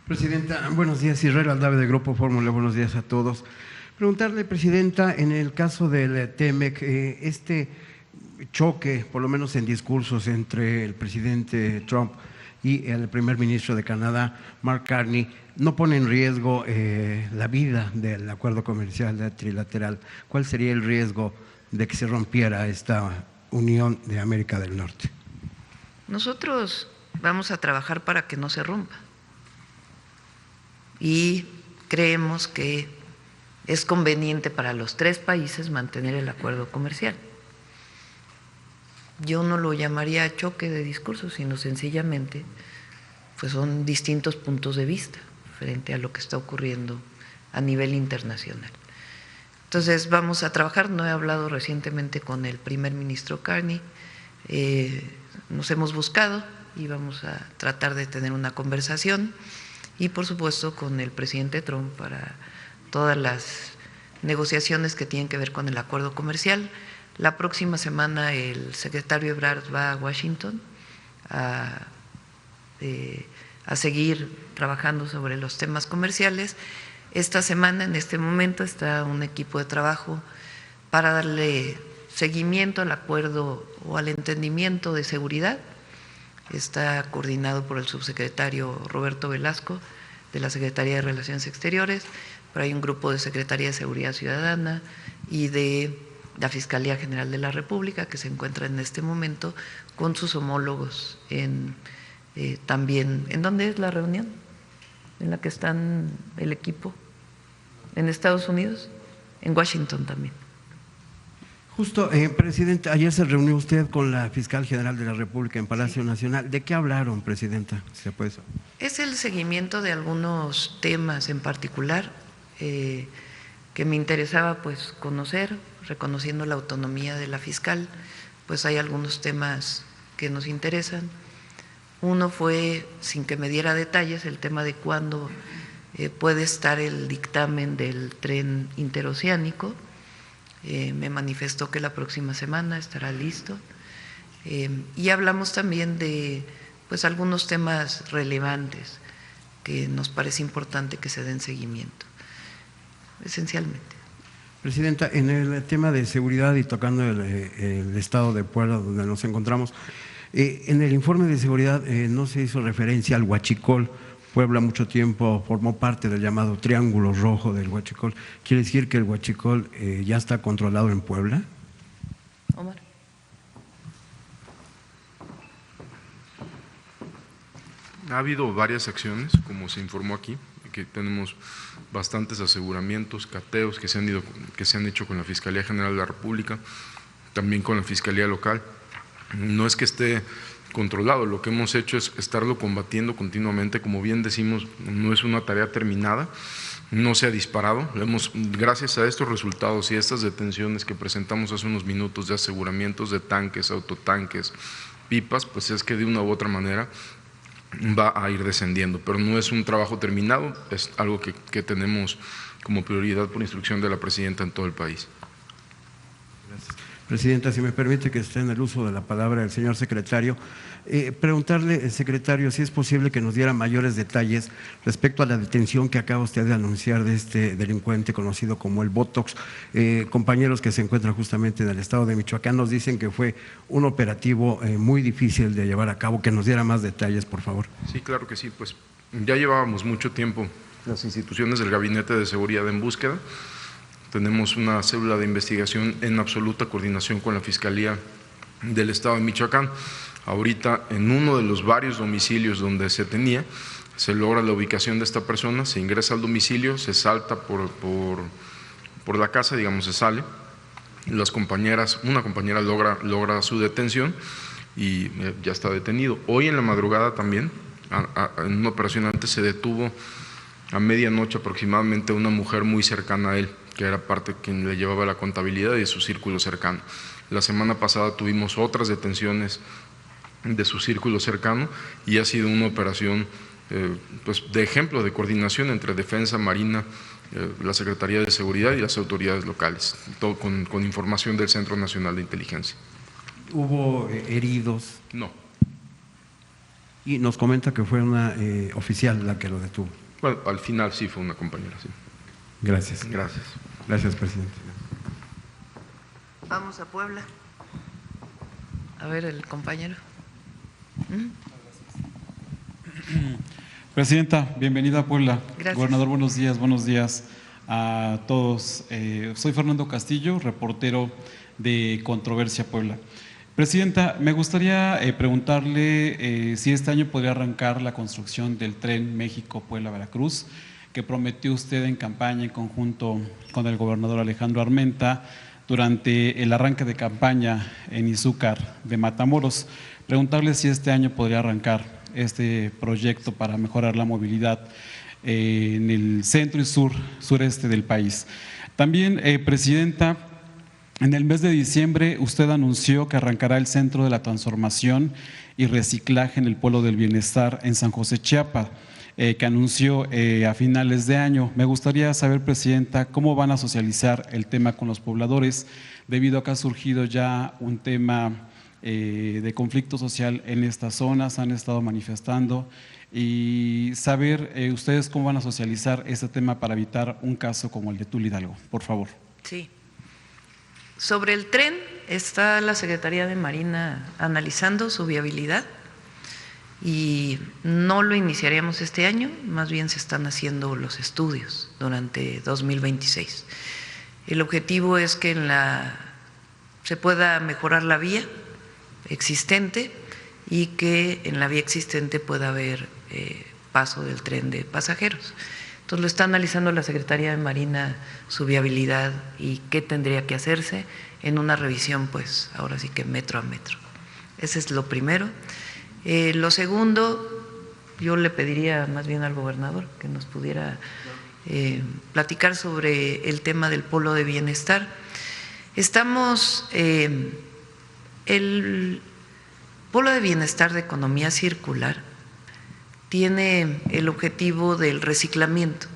Presidenta, buenos días. Israel Aldave de Grupo Fórmula, buenos días a todos. Preguntarle, Presidenta, en el caso del TEMEC, este choque, por lo menos en discursos, entre el presidente Trump y el primer ministro de Canadá, Mark Carney, no pone en riesgo la vida del acuerdo comercial trilateral. ¿Cuál sería el riesgo de que se rompiera esta unión de América del Norte? Nosotros vamos a trabajar para que no se rompa y creemos que es conveniente para los tres países mantener el acuerdo comercial. Yo no lo llamaría choque de discursos, sino sencillamente pues son distintos puntos de vista frente a lo que está ocurriendo a nivel internacional. Entonces vamos a trabajar. No he hablado recientemente con el primer ministro Carney, nos hemos buscado y vamos a tratar de tener una conversación, y por supuesto con el presidente Trump para todas las negociaciones que tienen que ver con el acuerdo comercial. La próxima semana el secretario Ebrard va a Washington a seguir trabajando sobre los temas comerciales. Esta semana, en este momento, está un equipo de trabajo para darle seguimiento al acuerdo o al entendimiento de seguridad. Está coordinado por el subsecretario Roberto Velasco de la Secretaría de Relaciones Exteriores, pero hay un grupo de Secretaría de Seguridad Ciudadana y de la Fiscalía General de la República que se encuentra en este momento con sus homólogos también. ¿En dónde es la reunión en la que están el equipo? ¿En Estados Unidos? En Washington también. Justo, Presidenta, ayer se reunió usted con la Fiscal General de la República en Palacio Nacional. ¿De qué hablaron, Presidenta? ¿Se puede saber? Es el seguimiento de algunos temas en particular que me interesaba pues conocer, reconociendo la autonomía de la fiscal. Pues hay algunos temas que nos interesan. Uno fue, sin que me diera detalles, el tema de cuándo puede estar el dictamen del tren interoceánico. Me manifestó que la próxima semana estará listo, y hablamos también de pues algunos temas relevantes que nos parece importante que se den seguimiento, esencialmente. Presidenta, en el tema de seguridad y tocando el estado de Puebla donde nos encontramos, en el informe de seguridad no se hizo referencia al huachicol. Puebla mucho tiempo formó parte del llamado Triángulo Rojo del huachicol. ¿Quiere decir que el huachicol ya está controlado en Puebla? Omar. Ha habido varias acciones, como se informó aquí, que tenemos bastantes aseguramientos, cateos que se han hecho con la Fiscalía General de la República, también con la Fiscalía Local. No es que esté controlado, lo que hemos hecho es estarlo combatiendo continuamente. Como bien decimos, no es una tarea terminada, no se ha disparado. Gracias a estos resultados y estas detenciones que presentamos hace unos minutos de aseguramientos de tanques, autotanques, pipas, pues es que de una u otra manera va a ir descendiendo, pero no es un trabajo terminado, es algo que tenemos como prioridad por instrucción de la Presidenta en todo el país. Gracias. Presidenta, si me permite que esté en el uso de la palabra el señor secretario, preguntarle, secretario, si es posible que nos diera mayores detalles respecto a la detención que acaba usted de anunciar de este delincuente conocido como el Botox. Compañeros que se encuentran justamente en el estado de Michoacán nos dicen que fue un operativo muy difícil de llevar a cabo. Que nos diera más detalles, por favor. Sí, claro que sí. Pues ya llevábamos mucho tiempo las instituciones del Gabinete de Seguridad en búsqueda. Tenemos una célula de investigación en absoluta coordinación con la Fiscalía del Estado de Michoacán. Ahorita, en uno de los varios domicilios donde se tenía, se logra la ubicación de esta persona, se ingresa al domicilio, se salta por la casa, digamos, se sale. Una compañera logra su detención y ya está detenido. Hoy en la madrugada también, en una operación antes, se detuvo a medianoche aproximadamente una mujer muy cercana a él, que era parte quien le llevaba la contabilidad y de su círculo cercano. La semana pasada tuvimos otras detenciones de su círculo cercano y ha sido una operación pues de ejemplo de coordinación entre Defensa, Marina, la Secretaría de Seguridad y las autoridades locales, todo con información del Centro Nacional de Inteligencia. ¿Hubo heridos? No. y nos comenta que fue una oficial la que lo detuvo. Bueno, al final sí fue una compañera, sí. Gracias. Gracias. Gracias, presidente. Vamos a Puebla. A ver, el compañero. Presidenta, bienvenida a Puebla. Gracias. Gobernador, buenos días a todos. Soy Fernando Castillo, reportero de Controversia Puebla. Presidenta, me gustaría preguntarle si este año podría arrancar la construcción del tren México-Puebla-Veracruz, que prometió usted en campaña en conjunto con el gobernador Alejandro Armenta durante el arranque de campaña en Izúcar de Matamoros. Preguntarle si este año podría arrancar este proyecto para mejorar la movilidad en el centro y sureste del país. También, Presidenta, en el mes de diciembre usted anunció que arrancará el Centro de la Transformación y Reciclaje en el Polo del Bienestar en San José, Chiapas, que anunció a finales de año. Me gustaría saber, Presidenta, cómo van a socializar el tema con los pobladores, debido a que ha surgido ya un tema de conflicto social en estas zonas, han estado manifestando, y saber ustedes cómo van a socializar este tema para evitar un caso como el de Tula Hidalgo, por favor. Sí. Sobre el tren está la Secretaría de Marina analizando su viabilidad y no lo iniciaríamos este año, más bien se están haciendo los estudios durante 2026. El objetivo es que se pueda mejorar la vía existente y que en la vía existente pueda haber paso del tren de pasajeros. Entonces lo está analizando la Secretaría de Marina, su viabilidad y qué tendría que hacerse en una revisión, pues ahora sí que metro a metro. Ese es lo primero. Lo segundo, yo le pediría más bien al gobernador que nos pudiera platicar sobre el tema del polo de bienestar. El polo de bienestar de economía circular tiene el objetivo del reciclamiento,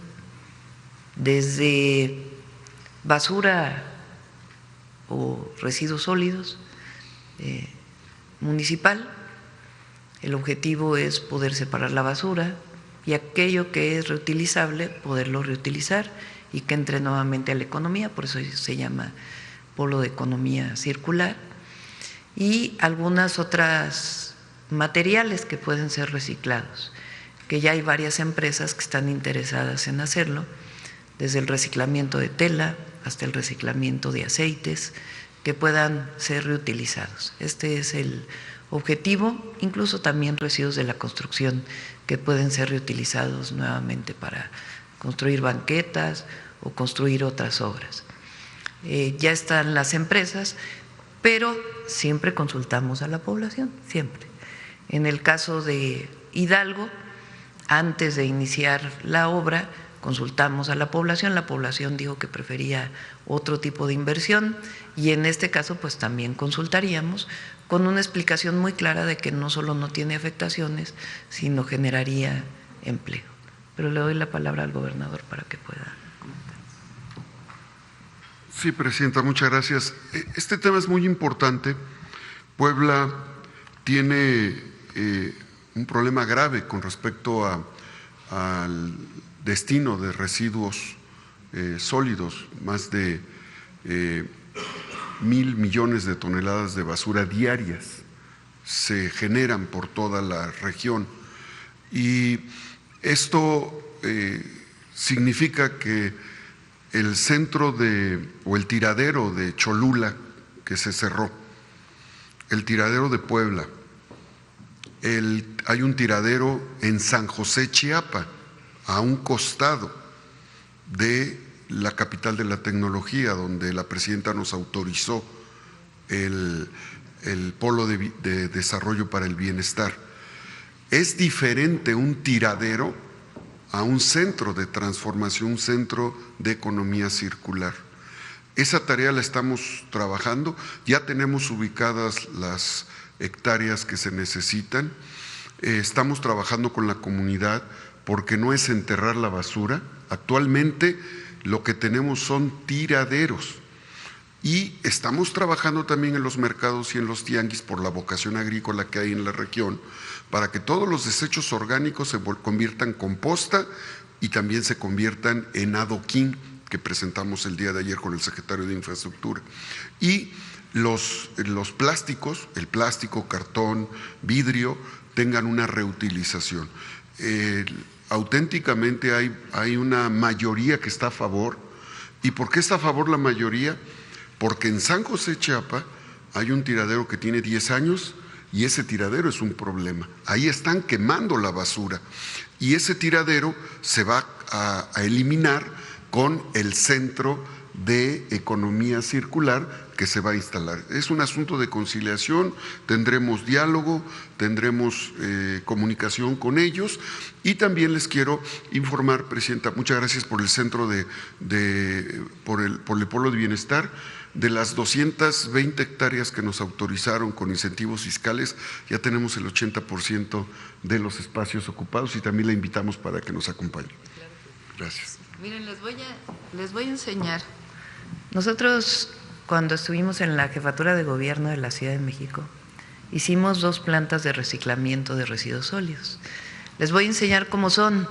desde basura o residuos sólidos municipal. El objetivo es poder separar la basura y aquello que es reutilizable, poderlo reutilizar y que entre nuevamente a la economía, por eso se llama polo de economía circular, y algunas otras materiales que pueden ser reciclados, que ya hay varias empresas que están interesadas en hacerlo, desde el reciclamiento de tela hasta el reciclamiento de aceites, que puedan ser reutilizados. Este es el objetivo, incluso también residuos de la construcción que pueden ser reutilizados nuevamente para construir banquetas o construir otras obras. Ya están las empresas, pero siempre consultamos a la población, siempre. En el caso de Hidalgo, antes de iniciar la obra, consultamos a la población dijo que prefería otro tipo de inversión y en este caso pues también consultaríamos con una explicación muy clara de que no solo no tiene afectaciones, sino generaría empleo. Pero le doy la palabra al gobernador para que pueda comentar. Sí, Presidenta, muchas gracias. Este tema es muy importante. Puebla tiene un problema grave con respecto al destino de residuos sólidos, más de 1.000 millones de toneladas de basura diarias se generan por toda la región y esto significa que el centro o el tiradero de Cholula que se cerró, el tiradero de Puebla, hay un tiradero en San José, Chiapas, a un costado de la capital de la tecnología, donde la presidenta nos autorizó el polo de desarrollo para el bienestar. Es diferente un tiradero a un centro de transformación, un centro de economía circular. Esa tarea la estamos trabajando, ya tenemos ubicadas las hectáreas que se necesitan, estamos trabajando con la comunidad porque no es enterrar la basura. Actualmente lo que tenemos son tiraderos Y estamos trabajando también en los mercados y en los tianguis por la vocación agrícola que hay en la región, para que todos los desechos orgánicos se conviertan en composta y también se conviertan en adoquín, que presentamos el día de ayer con el secretario de Infraestructura. Y los plásticos, el plástico, cartón, vidrio, tengan una reutilización. Auténticamente hay una mayoría que está a favor. ¿Y por qué está a favor la mayoría? Porque en San José, Chiapa, hay un tiradero que tiene 10 años y ese tiradero es un problema. Ahí están quemando la basura y ese tiradero se va a eliminar con el centro de economía circular que se va a instalar. Es un asunto de conciliación, tendremos diálogo, tendremos comunicación con ellos y también les quiero informar, Presidenta, muchas gracias por el centro por el Polo de Bienestar. De las 220 hectáreas que nos autorizaron con incentivos fiscales, ya tenemos el 80% de los espacios ocupados y también la invitamos para que nos acompañe. Gracias. Miren, les voy a enseñar. Nosotros, cuando estuvimos en la Jefatura de Gobierno de la Ciudad de México, hicimos 2 plantas de reciclamiento de residuos sólidos. Les voy a enseñar cómo son,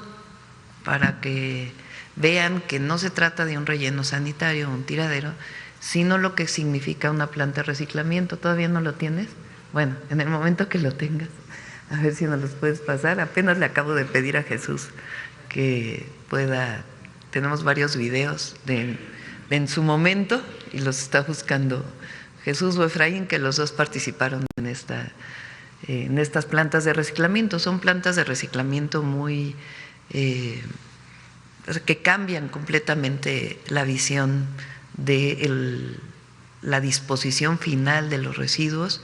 para que vean que no se trata de un relleno sanitario o un tiradero, sino lo que significa una planta de reciclamiento. ¿Todavía no lo tienes? Bueno, en el momento que lo tengas, a ver si nos los puedes pasar. Apenas le acabo de pedir a Jesús que pueda, tenemos varios videos de en su momento y los está buscando Jesús o Efraín, que los dos participaron en estas plantas de reciclamiento. Son plantas de reciclamiento muy que cambian completamente la visión de la disposición final de los residuos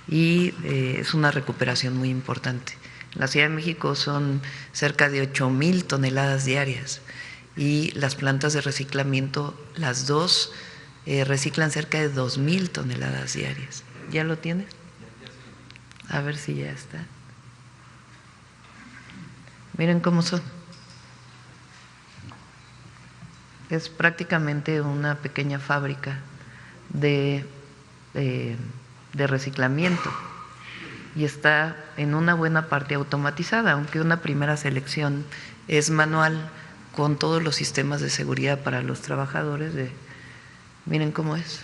y es una recuperación muy importante. En la Ciudad de México son cerca de 8,000 toneladas diarias y las plantas de reciclamiento, las dos, reciclan cerca de 2,000 toneladas diarias. ¿Ya lo tienes? A ver si ya está. Miren cómo son. Es prácticamente una pequeña fábrica de reciclamiento y está en una buena parte automatizada, aunque una primera selección es manual con todos los sistemas de seguridad para los trabajadores. Miren cómo es.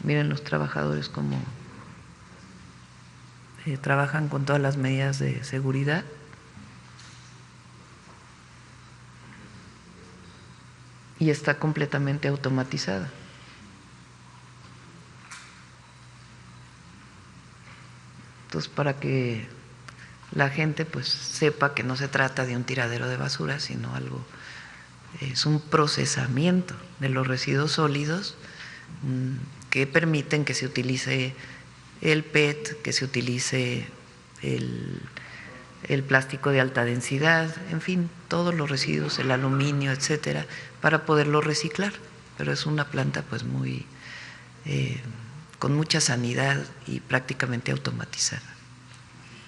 Miren los trabajadores cómo trabajan con todas las medidas de seguridad. Y está completamente automatizada. Entonces, para que la gente pues sepa que no se trata de un tiradero de basura, sino algo, es un procesamiento de los residuos sólidos que permiten que se utilice el PET, que se utilice el plástico de alta densidad, en fin, todos los residuos, el aluminio, etcétera, para poderlo reciclar. Pero es una planta pues muy con mucha sanidad y prácticamente automatizada.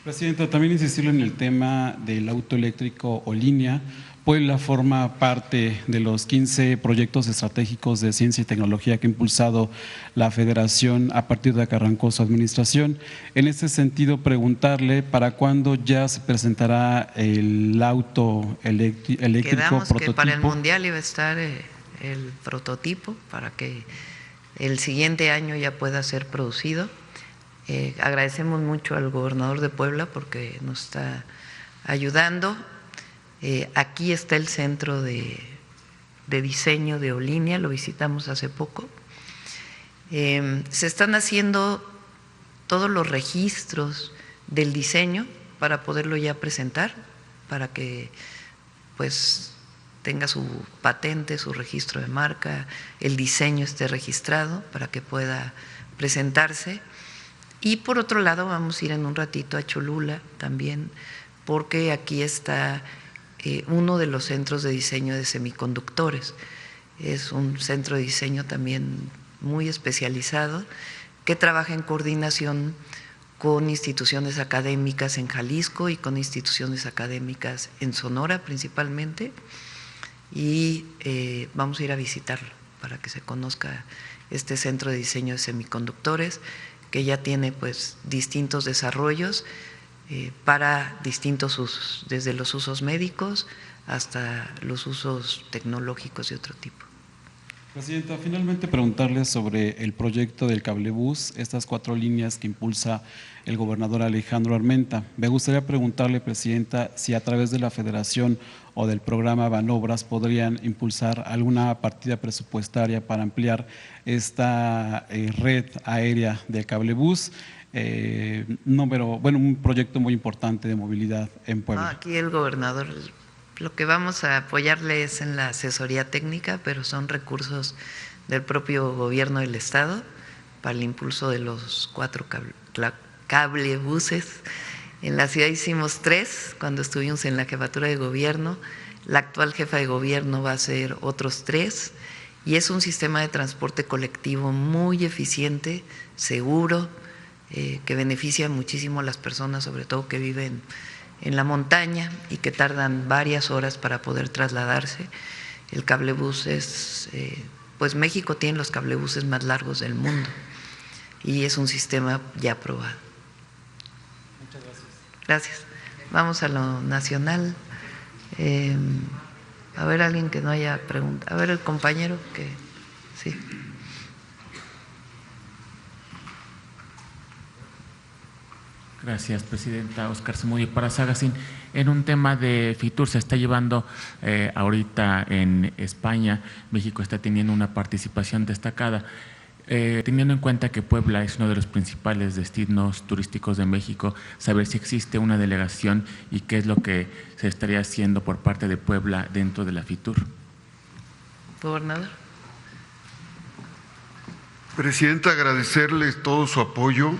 Presidenta, también insistirle en el tema del auto eléctrico o línea. Puebla forma parte de los 15 proyectos estratégicos de ciencia y tecnología que ha impulsado la Federación a partir de que arrancó su administración. En este sentido, preguntarle para cuándo ya se presentará el auto eléctrico Quedamos prototipo. Que para el Mundial iba a estar el prototipo para que el siguiente año ya pueda ser producido. Agradecemos mucho al gobernador de Puebla porque nos está ayudando. Aquí está el centro de diseño de Olinia, lo visitamos hace poco. Se están haciendo todos los registros del diseño para poderlo ya presentar, para que pues tenga su patente, su registro de marca, el diseño esté registrado para que pueda presentarse. Y por otro lado vamos a ir en un ratito a Cholula también, porque aquí está uno de los centros de diseño de semiconductores. Es un centro de diseño también muy especializado que trabaja en coordinación con instituciones académicas en Jalisco y con instituciones académicas en Sonora principalmente, y vamos a ir a visitarlo para que se conozca este centro de diseño de semiconductores, que ya tiene pues distintos desarrollos para distintos usos, desde los usos médicos hasta los usos tecnológicos de otro tipo. Presidenta, finalmente preguntarle sobre el proyecto del cablebús, estas 4 líneas que impulsa el gobernador Alejandro Armenta. Me gustaría preguntarle, Presidenta, si a través de la Federación o del programa Banobras podrían impulsar alguna partida presupuestaria para ampliar esta red aérea de cablebús, un proyecto muy importante de movilidad en Puebla. Aquí el gobernador, lo que vamos a apoyarle es en la asesoría técnica, pero son recursos del propio gobierno del Estado para el impulso de los 4 cablebuses. En la ciudad hicimos 3 cuando estuvimos en la jefatura de gobierno. La actual jefa de gobierno va a hacer otros 3, y es un sistema de transporte colectivo muy eficiente, seguro, que beneficia muchísimo a las personas, sobre todo que viven en la montaña y que tardan varias horas para poder trasladarse. El cablebús es, pues México tiene los cablebuses más largos del mundo y es un sistema ya probado. Muchas gracias. Gracias. Vamos a lo nacional. A ver, alguien que no haya preguntado. A ver, el compañero que sí. Gracias, Presidenta. Óscar Zamudio para Sagacín. En un tema de FITUR se está llevando ahorita en España. México está teniendo una participación destacada. Teniendo en cuenta que Puebla es uno de los principales destinos turísticos de México, saber si existe una delegación y qué es lo que se estaría haciendo por parte de Puebla dentro de la FITUR. Gobernador. Presidenta, agradecerles todo su apoyo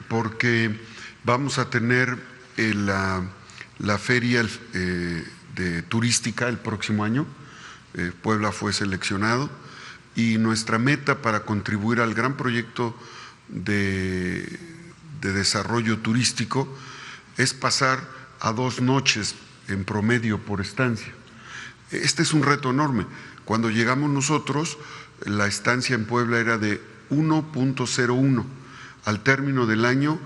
porque vamos a tener la feria turística el próximo año. Puebla fue seleccionado y nuestra meta para contribuir al gran proyecto de desarrollo turístico es pasar a 2 noches en promedio por estancia. Este es un reto enorme. Cuando llegamos nosotros, la estancia en Puebla era de 1.01. Al término del año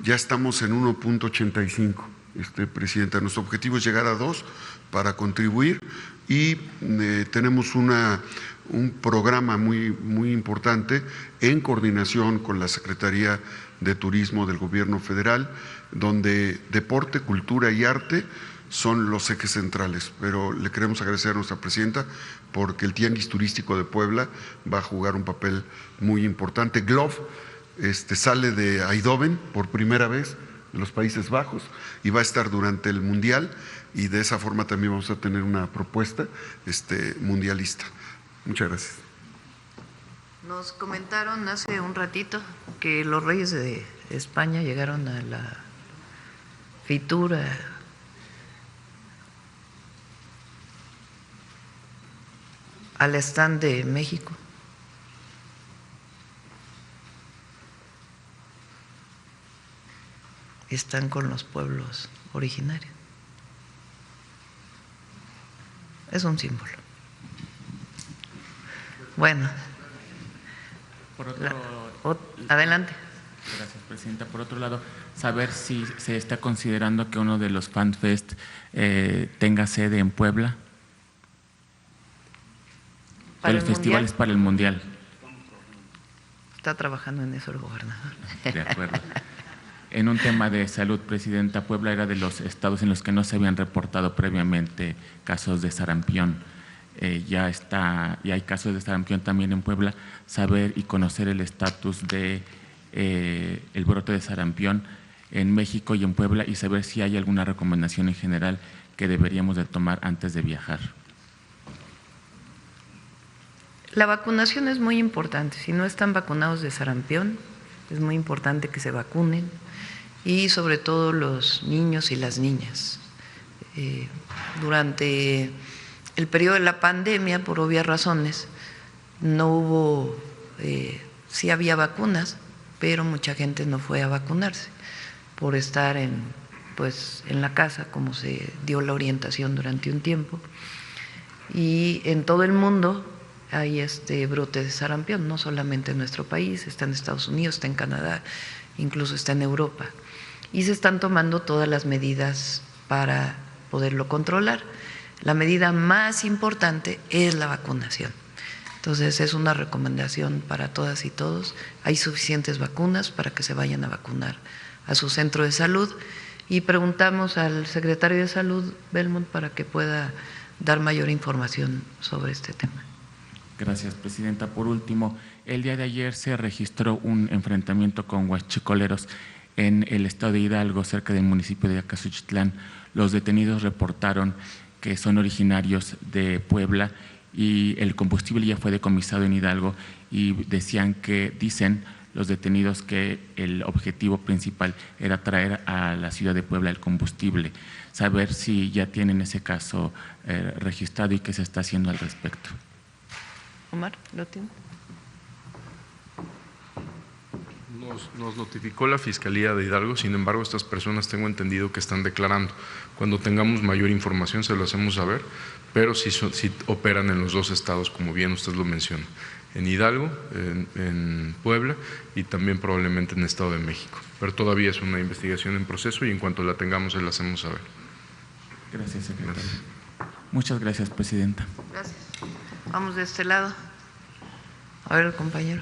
ya estamos en 1.85. Presidenta, nuestro objetivo es llegar a 2 para contribuir y tenemos un programa muy importante en coordinación con la Secretaría de Turismo del Gobierno Federal, donde deporte, cultura y arte son los ejes centrales. Pero le queremos agradecer a nuestra presidenta porque el Tianguis Turístico de Puebla va a jugar un papel muy importante. Glove sale de Eindhoven por primera vez de los Países Bajos y va a estar durante el Mundial, y de esa forma también vamos a tener una propuesta mundialista. Muchas gracias. Nos comentaron hace un ratito que los reyes de España llegaron a la FITUR al stand de México. Están con los pueblos originarios. Es un símbolo. Bueno. Adelante. Gracias, Presidenta. Por otro lado, saber si se está considerando que uno de los FanFest tenga sede en Puebla. Para los festivales para el Mundial. Está trabajando en eso el gobernador. De acuerdo. En un tema de salud, Presidenta, Puebla era de los estados en los que no se habían reportado previamente casos de sarampión. Ya hay casos de sarampión también en Puebla. Saber y conocer el estatus de el brote de sarampión en México y en Puebla, y saber si hay alguna recomendación en general que deberíamos de tomar antes de viajar. La vacunación es muy importante. Si no están vacunados de sarampión, es muy importante que se vacunen, y sobre todo los niños y las niñas. Durante el periodo de la pandemia, por obvias razones, no hubo, sí había vacunas, pero mucha gente no fue a vacunarse por estar en la casa, como se dio la orientación durante un tiempo. Y en todo el mundo hay brote de sarampión, no solamente en nuestro país, está en Estados Unidos, está en Canadá, incluso está en Europa. Y se están tomando todas las medidas para poderlo controlar. La medida más importante es la vacunación. Entonces es una recomendación para todas y todos. Hay suficientes vacunas para que se vayan a vacunar a su centro de salud. Y preguntamos al secretario de Salud, Belmont, para que pueda dar mayor información sobre este tema. Gracias, presidenta. Por último, el día de ayer se registró un enfrentamiento con huachicoleros en el estado de Hidalgo, cerca del municipio de Acasuchitlán. Los detenidos reportaron que son originarios de Puebla y el combustible ya fue decomisado en Hidalgo, y dicen los detenidos que el objetivo principal era traer a la ciudad de Puebla el combustible. Saber si ya tienen ese caso registrado y qué se está haciendo al respecto. Omar, ¿lo tiene? Nos notificó la Fiscalía de Hidalgo, sin embargo, estas personas tengo entendido que están declarando. Cuando tengamos mayor información se lo hacemos saber, pero sí operan en los dos estados, como bien usted lo menciona, en Hidalgo, en Puebla y también probablemente en el Estado de México. Pero todavía es una investigación en proceso y en cuanto la tengamos se la hacemos saber. Gracias, secretario. Gracias. Muchas gracias, presidenta. Gracias. Vamos de este lado. A ver, el compañero.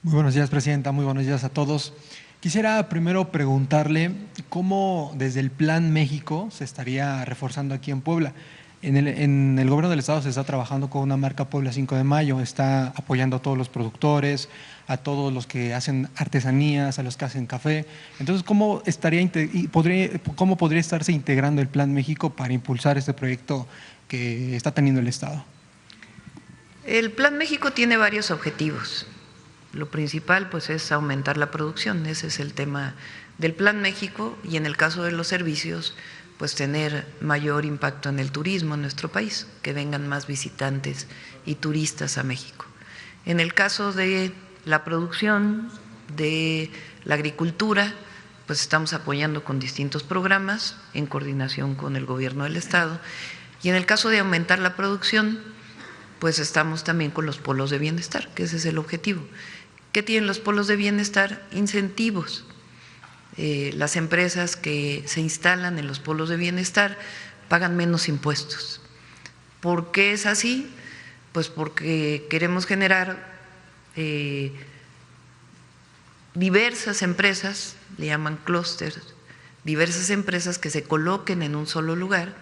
Muy buenos días, presidenta. Muy buenos días a todos. Quisiera primero preguntarle cómo desde el Plan México se estaría reforzando aquí en Puebla. En el gobierno del estado se está trabajando con una marca Puebla 5 de Mayo, está apoyando a todos los productores, a todos los que hacen artesanías, a los que hacen café. Entonces, ¿cómo podría estarse integrando el Plan México para impulsar este proyecto que está teniendo el estado? El Plan México tiene varios objetivos. Lo principal pues es aumentar la producción, ese es el tema del Plan México, y en el caso de los servicios pues tener mayor impacto en el turismo en nuestro país, que vengan más visitantes y turistas a México. En el caso de la producción, de la agricultura, pues estamos apoyando con distintos programas en coordinación con el gobierno del estado, y en el caso de aumentar la producción pues estamos también con los polos de bienestar, que ese es el objetivo. ¿Qué tienen los polos de bienestar? Incentivos. Las empresas que se instalan en los polos de bienestar pagan menos impuestos. ¿Por qué es así? Pues porque queremos generar diversas empresas, le llaman clústeres, diversas empresas que se coloquen en un solo lugar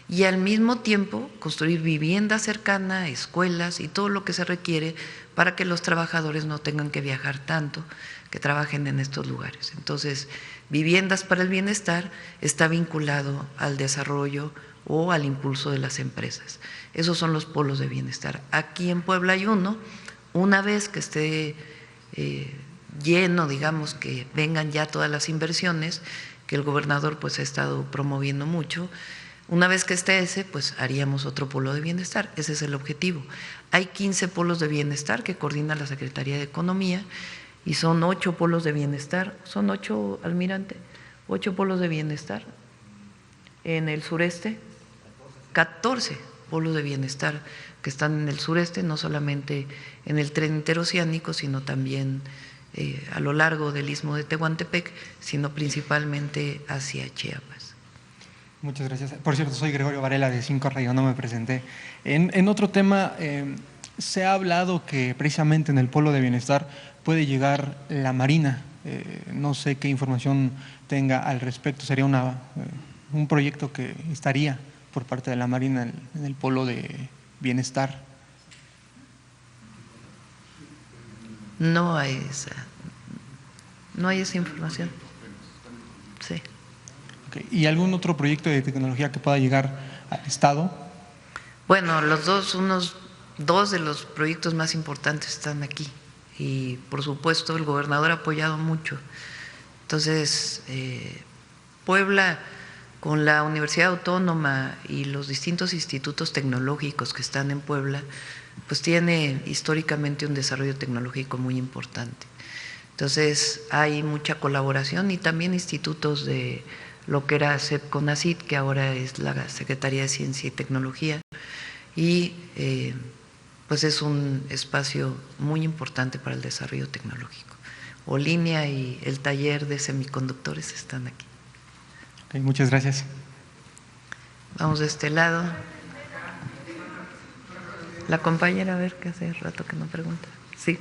y al mismo tiempo construir vivienda cercana, escuelas y todo lo que se requiere para que los trabajadores no tengan que viajar tanto, que trabajen en estos lugares. Entonces, viviendas para el bienestar está vinculado al desarrollo o al impulso de las empresas. Esos son los polos de bienestar. Aquí en Puebla hay uno, una vez que esté lleno, digamos, que vengan ya todas las inversiones, que el gobernador pues ha estado promoviendo mucho. Una vez que esté ese, pues haríamos otro polo de bienestar, ese es el objetivo. Hay 15 polos de bienestar que coordina la Secretaría de Economía y son 8 polos de bienestar, son 8, almirante, 8 polos de bienestar en el sureste, 14 polos de bienestar que están en el sureste, no solamente en el tren interoceánico, sino también a lo largo del istmo de Tehuantepec, sino principalmente hacia Chiapas. Muchas gracias. Por cierto, soy Gregorio Varela de 5 Radio, no me presenté. En otro tema, se ha hablado que precisamente en el polo de bienestar puede llegar la Marina. No sé qué información tenga al respecto. Sería un proyecto que estaría por parte de la Marina en el polo de bienestar. No hay esa información. Sí. Okay. ¿Y algún otro proyecto de tecnología que pueda llegar al Estado? Bueno, dos de los proyectos más importantes están aquí y por supuesto el gobernador ha apoyado mucho. Entonces, Puebla con la Universidad Autónoma y los distintos institutos tecnológicos que están en Puebla, pues tiene históricamente un desarrollo tecnológico muy importante. Entonces hay mucha colaboración y también institutos de lo que era CEP-CONACYT, que ahora es la Secretaría de Ciencia y Tecnología, y pues es un espacio muy importante para el desarrollo tecnológico. Olinia y el taller de semiconductores están aquí. Okay, muchas gracias. Vamos de este lado. La compañera, a ver, que hace rato que no pregunta. Sí.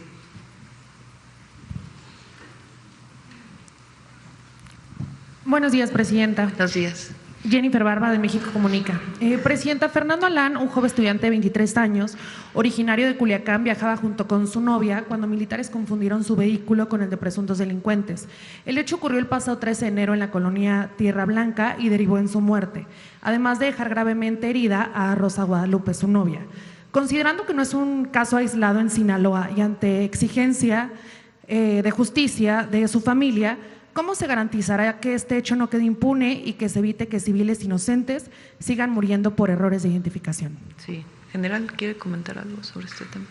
Buenos días, presidenta. Buenos días. Jennifer Barba, de México Comunica. Presidenta, Fernando Alán, un joven estudiante de 23 años, originario de Culiacán, viajaba junto con su novia cuando militares confundieron su vehículo con el de presuntos delincuentes. El hecho ocurrió el pasado 13 de enero en la colonia Tierra Blanca y derivó en su muerte, además de dejar gravemente herida a Rosa Guadalupe, su novia. Considerando que no es un caso aislado en Sinaloa y ante exigencia de justicia de su familia, ¿cómo se garantizará que este hecho no quede impune y que se evite que civiles inocentes sigan muriendo por errores de identificación? Sí, general, ¿quiere comentar algo sobre este tema?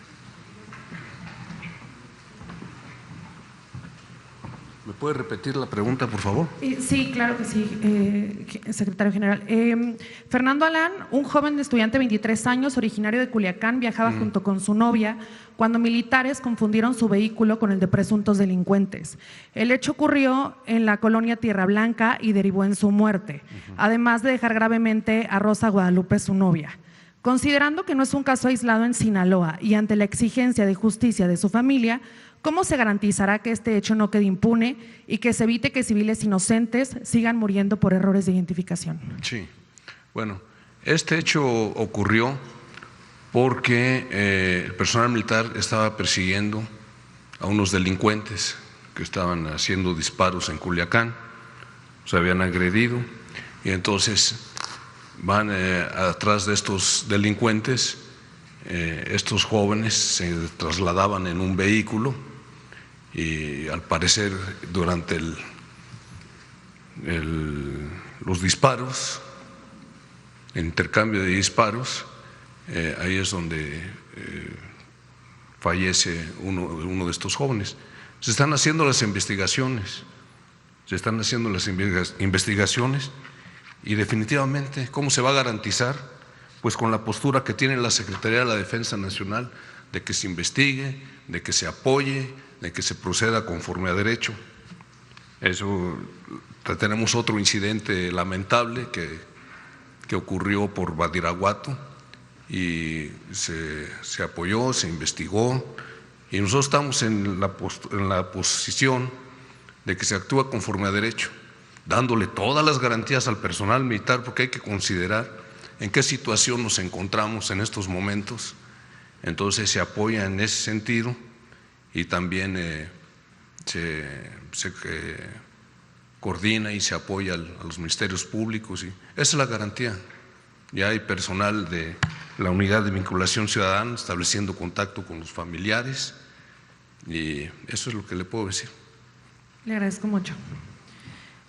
¿Me puede repetir la pregunta, por favor? Sí, claro que sí, secretario general. Fernando Alán, un joven estudiante de 23 años, originario de Culiacán, viajaba junto con su novia cuando militares confundieron su vehículo con el de presuntos delincuentes. El hecho ocurrió en la colonia Tierra Blanca y derivó en su muerte, además de dejar gravemente a Rosa Guadalupe, su novia. Considerando que no es un caso aislado en Sinaloa y ante la exigencia de justicia de su familia, ¿cómo se garantizará que este hecho no quede impune y que se evite que civiles inocentes sigan muriendo por errores de identificación? Sí, bueno, este hecho ocurrió porque el personal militar estaba persiguiendo a unos delincuentes que estaban haciendo disparos en Culiacán, se habían agredido y entonces van atrás de estos delincuentes. Estos jóvenes se trasladaban en un vehículo y al parecer durante los disparos, el intercambio de disparos, ahí es donde fallece uno de estos jóvenes. Se están haciendo las investigaciones, y definitivamente, ¿cómo se va a garantizar? Pues con la postura que tiene la Secretaría de la Defensa Nacional de que se investigue, de que se apoye, de que se proceda conforme a derecho. Eso, tenemos otro incidente lamentable que ocurrió por Badiraguato y se apoyó, se investigó y nosotros estamos en la posición de que se actúa conforme a derecho, dándole todas las garantías al personal militar, porque hay que considerar en qué situación nos encontramos en estos momentos. Entonces se apoya en ese sentido y también se coordina y se apoya a los ministerios públicos y esa es la garantía. Ya hay personal de la Unidad de Vinculación Ciudadana estableciendo contacto con los familiares y eso es lo que le puedo decir. Le agradezco mucho.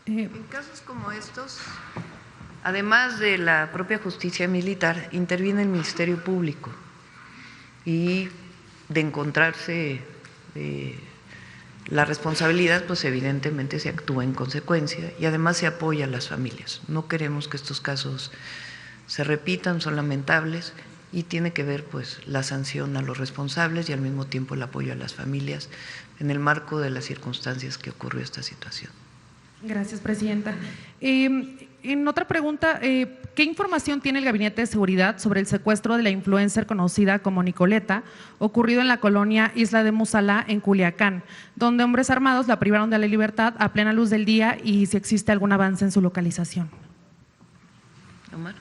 En casos como estos, además de la propia justicia militar, interviene el Ministerio Público y de encontrarse la responsabilidad, pues evidentemente se actúa en consecuencia y además se apoya a las familias. No queremos que estos casos se repitan, son lamentables y tiene que ver pues la sanción a los responsables y al mismo tiempo el apoyo a las familias en el marco de las circunstancias que ocurrió esta situación. Gracias, presidenta. En otra pregunta, ¿qué información tiene el Gabinete de Seguridad sobre el secuestro de la influencer conocida como Nicoleta, ocurrido en la colonia Isla de Musala, en Culiacán, donde hombres armados la privaron de la libertad a plena luz del día y si existe algún avance en su localización? Omar.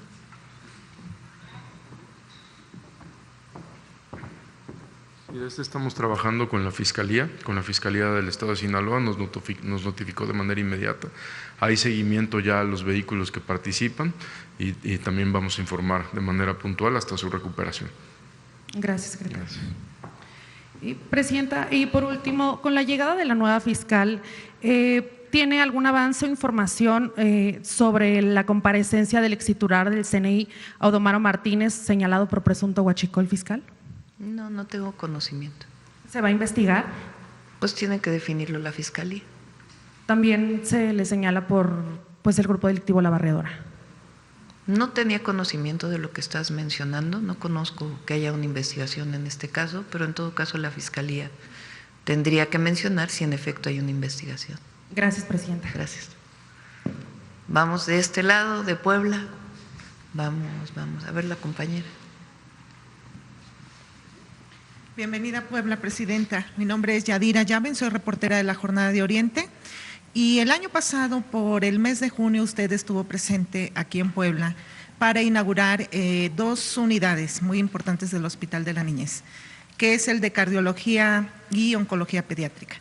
Estamos trabajando con la Fiscalía del Estado de Sinaloa, nos notificó de manera inmediata. Hay seguimiento ya a los vehículos que participan y también vamos a informar de manera puntual hasta su recuperación. Gracias, secretario. Presidenta, y por último, con la llegada de la nueva fiscal, ¿Tiene algún avance o información sobre la comparecencia del extitular del CNI, Audomaro Martínez, señalado por presunto huachicol fiscal? No, no tengo conocimiento. ¿Se va a investigar? Pues tiene que definirlo la Fiscalía. También se le señala por el grupo delictivo La Barredora. No tenía conocimiento de lo que estás mencionando, no conozco que haya una investigación en este caso, pero en todo caso la Fiscalía tendría que mencionar si en efecto hay una investigación. Gracias, presidenta. Gracias. Vamos de este lado, de Puebla. Vamos a ver la compañera. Bienvenida a Puebla, presidenta. Mi nombre es Yadira Llaven, soy reportera de la Jornada de Oriente. Y el año pasado, por el mes de junio, usted estuvo presente aquí en Puebla para inaugurar 2 unidades muy importantes del Hospital de la Niñez, que es el de Cardiología y Oncología Pediátrica.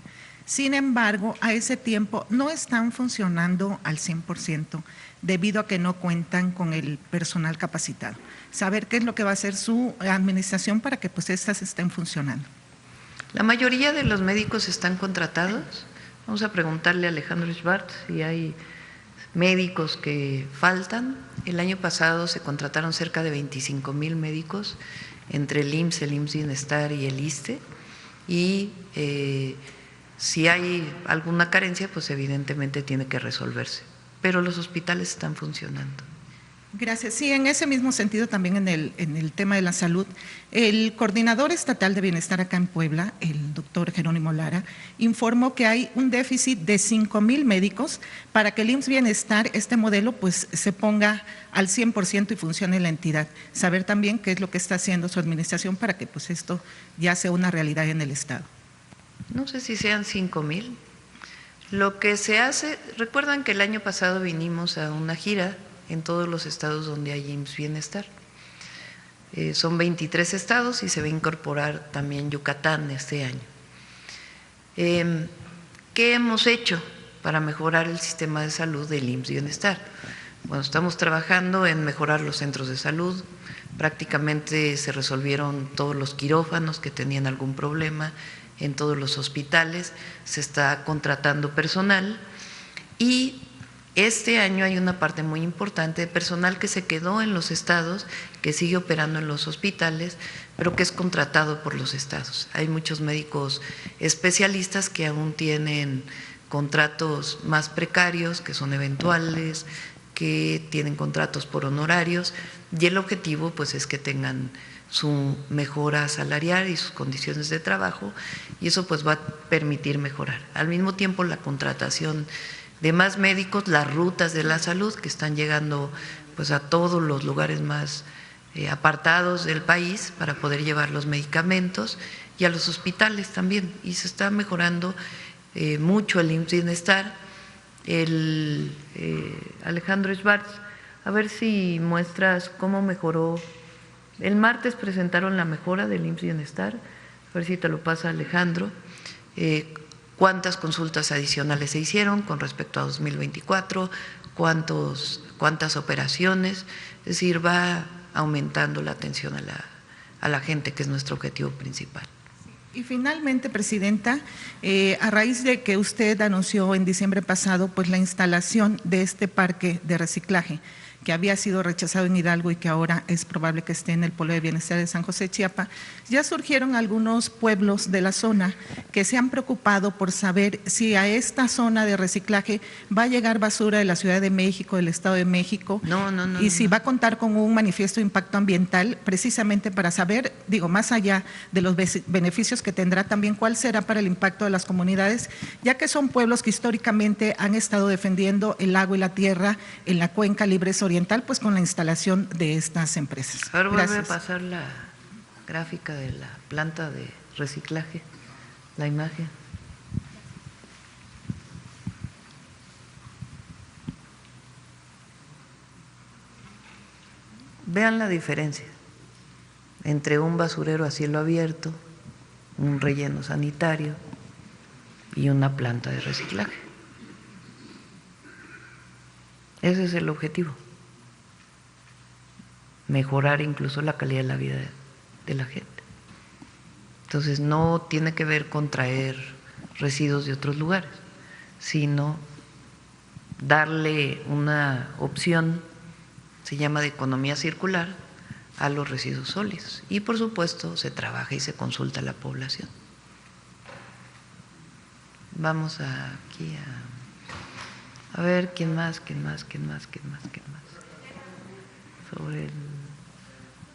Sin embargo, a ese tiempo no están funcionando al 100% debido a que no cuentan con el personal capacitado. Saber qué es lo que va a hacer su administración para que pues estas estén funcionando. La mayoría de los médicos están contratados. Vamos a preguntarle a Alejandro Schwartz si hay médicos que faltan. El año pasado se contrataron cerca de 25,000 médicos entre el IMSS Bienestar y el ISSSTE, y si hay alguna carencia, pues evidentemente tiene que resolverse, pero los hospitales están funcionando. Gracias. Sí, en ese mismo sentido también en el tema de la salud, el coordinador estatal de bienestar acá en Puebla, el doctor Jerónimo Lara, informó que hay un déficit de 5,000 médicos para que el IMSS Bienestar, este modelo, pues se ponga al 100% y funcione en la entidad. Saber también qué es lo que está haciendo su administración para que pues esto ya sea una realidad en el Estado. No sé si sean 5,000. Lo que se hace, recuerdan que el año pasado vinimos a una gira en todos los estados donde hay IMSS Bienestar. Son 23 estados y se va a incorporar también Yucatán este año. ¿Qué hemos hecho para mejorar el sistema de salud del IMSS Bienestar? Bueno, estamos trabajando en mejorar los centros de salud. Prácticamente se resolvieron todos los quirófanos que tenían algún problema en todos los hospitales. Se está contratando personal y este año hay una parte muy importante de personal que se quedó en los estados, que sigue operando en los hospitales, pero que es contratado por los estados. Hay muchos médicos especialistas que aún tienen contratos más precarios, que son eventuales, que tienen contratos por honorarios, y el objetivo pues es que tengan su mejora salarial y sus condiciones de trabajo, y eso pues va a permitir mejorar. Al mismo tiempo, la contratación de más médicos, las rutas de la salud que están llegando pues a todos los lugares más apartados del país para poder llevar los medicamentos, y a los hospitales también, y se está mejorando mucho el IMSS Bienestar. Alejandro Schwartz, a ver si muestras cómo mejoró. El martes presentaron la mejora del IMSS Bienestar, a ver si te lo pasa Alejandro. ¿Cuántas consultas adicionales se hicieron con respecto a 2024? ¿Cuántas operaciones? Es decir, va aumentando la atención a la gente, que es nuestro objetivo principal. Y finalmente, presidenta, a raíz de que usted anunció en diciembre pasado pues la instalación de este parque de reciclaje, que había sido rechazado en Hidalgo y que ahora es probable que esté en el Polo de Bienestar de San José, Chiapa, ya surgieron algunos pueblos de la zona que se han preocupado por saber si a esta zona de reciclaje va a llegar basura de la Ciudad de México, del Estado de México, y si va a contar con un manifiesto de impacto ambiental, precisamente para saber, más allá de los beneficios que tendrá, también cuál será para el impacto de las comunidades, ya que son pueblos que históricamente han estado defendiendo el agua y la tierra en la cuenca Libres Oriental, pues con la instalación de estas empresas. Ahora vuelve a pasar la gráfica de la planta de reciclaje, la imagen. Vean la diferencia entre un basurero a cielo abierto, un relleno sanitario y una planta de reciclaje. Ese es el objetivo. Mejorar incluso la calidad de la vida de la gente. Entonces no tiene que ver con traer residuos de otros lugares, sino darle una opción, se llama de economía circular, a los residuos sólidos. Y por supuesto se trabaja y se consulta a la población. Vamos aquí a ver quién más. Sobre el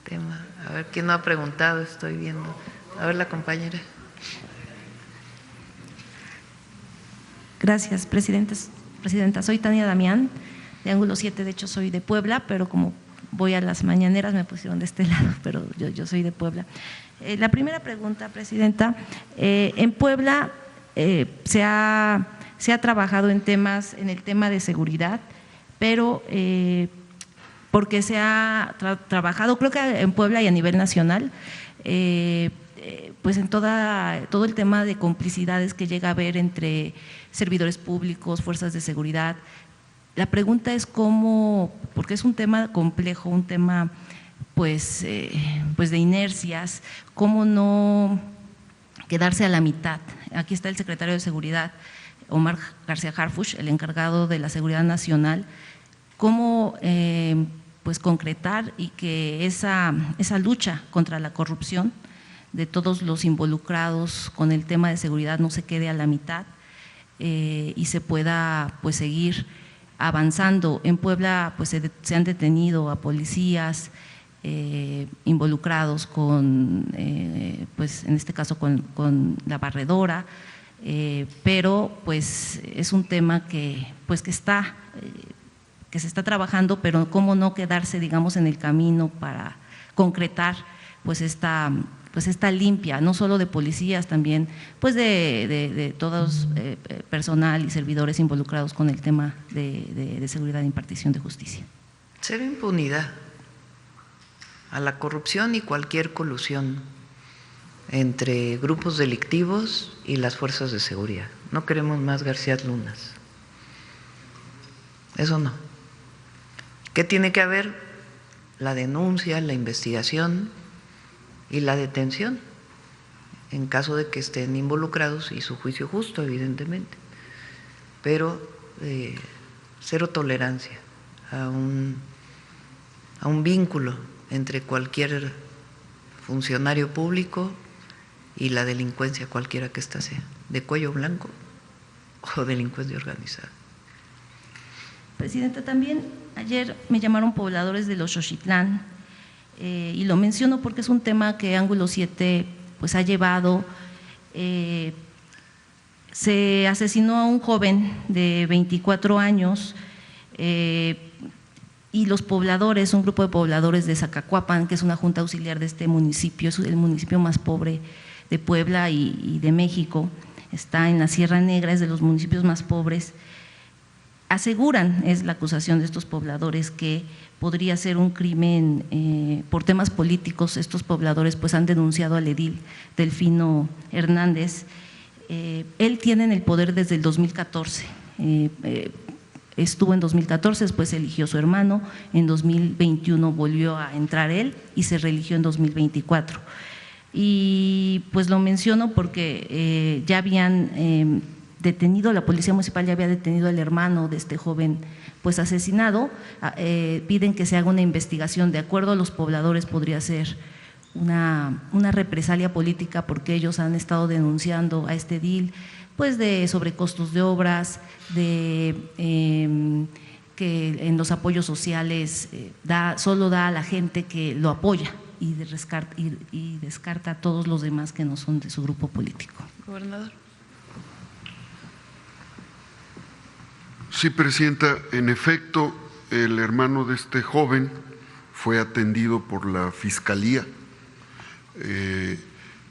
tema. A ver quién no ha preguntado, estoy viendo. A ver la compañera. Gracias, Presidenta. Soy Tania Damián, de Ángulo 7, de hecho soy de Puebla, pero como voy a las mañaneras me pusieron de este lado, pero yo soy de Puebla. La primera pregunta, Presidenta, en Puebla se ha trabajado en el tema de seguridad, pero porque se ha trabajado, creo que en Puebla y a nivel nacional, pues en todo el tema de complicidades que llega a haber entre servidores públicos, fuerzas de seguridad. La pregunta es cómo, porque es un tema complejo, un tema pues de inercias, cómo no quedarse a la mitad. Aquí está el secretario de Seguridad, Omar García Harfuch, el encargado de la Seguridad Nacional, cómo pues concretar y que esa lucha contra la corrupción de todos los involucrados con el tema de seguridad no se quede a la mitad y se pueda pues seguir avanzando. En Puebla pues se han detenido a policías involucrados con pues en este caso con la barredora, pero pues es un tema que se está trabajando, pero cómo no quedarse, digamos, en el camino para concretar pues esta limpia, no solo de policías, también pues de todos personal y servidores involucrados con el tema de seguridad e impartición de justicia. Cero impunidad a la corrupción y cualquier colusión entre grupos delictivos y las fuerzas de seguridad. No queremos más García Lunas. Eso no. ¿Qué tiene que haber? La denuncia, la investigación y la detención en caso de que estén involucrados y su juicio justo, evidentemente. Pero cero tolerancia a un vínculo entre cualquier funcionario público y la delincuencia, cualquiera que ésta sea, de cuello blanco o delincuencia organizada. Presidenta, también ayer me llamaron pobladores de los Xochitlán y lo menciono porque es un tema que Ángulo 7 pues ha llevado. Se asesinó a un joven de 24 años y los pobladores, un grupo de pobladores de Zacacuapan, que es una junta auxiliar de este municipio, es el municipio más pobre de Puebla y de México, está en la Sierra Negra, es de los municipios más pobres. Aseguran, es la acusación de estos pobladores, que podría ser un crimen por temas políticos. Estos pobladores pues han denunciado al edil Delfino Hernández. Él tiene en el poder desde el 2014, estuvo en 2014, después se eligió su hermano, en 2021 volvió a entrar él y se reeligió en 2024. Y pues lo menciono porque ya habían detenido, la policía municipal ya había detenido al hermano de este joven pues asesinado. Piden que se haga una investigación. De acuerdo a los pobladores podría ser una represalia política porque ellos han estado denunciando a este edil pues de sobrecostos de obras, de que en los apoyos sociales solo da a la gente que lo apoya y descarta a todos los demás que no son de su grupo político. Gobernador. Sí, Presidenta, en efecto, el hermano de este joven fue atendido por la Fiscalía.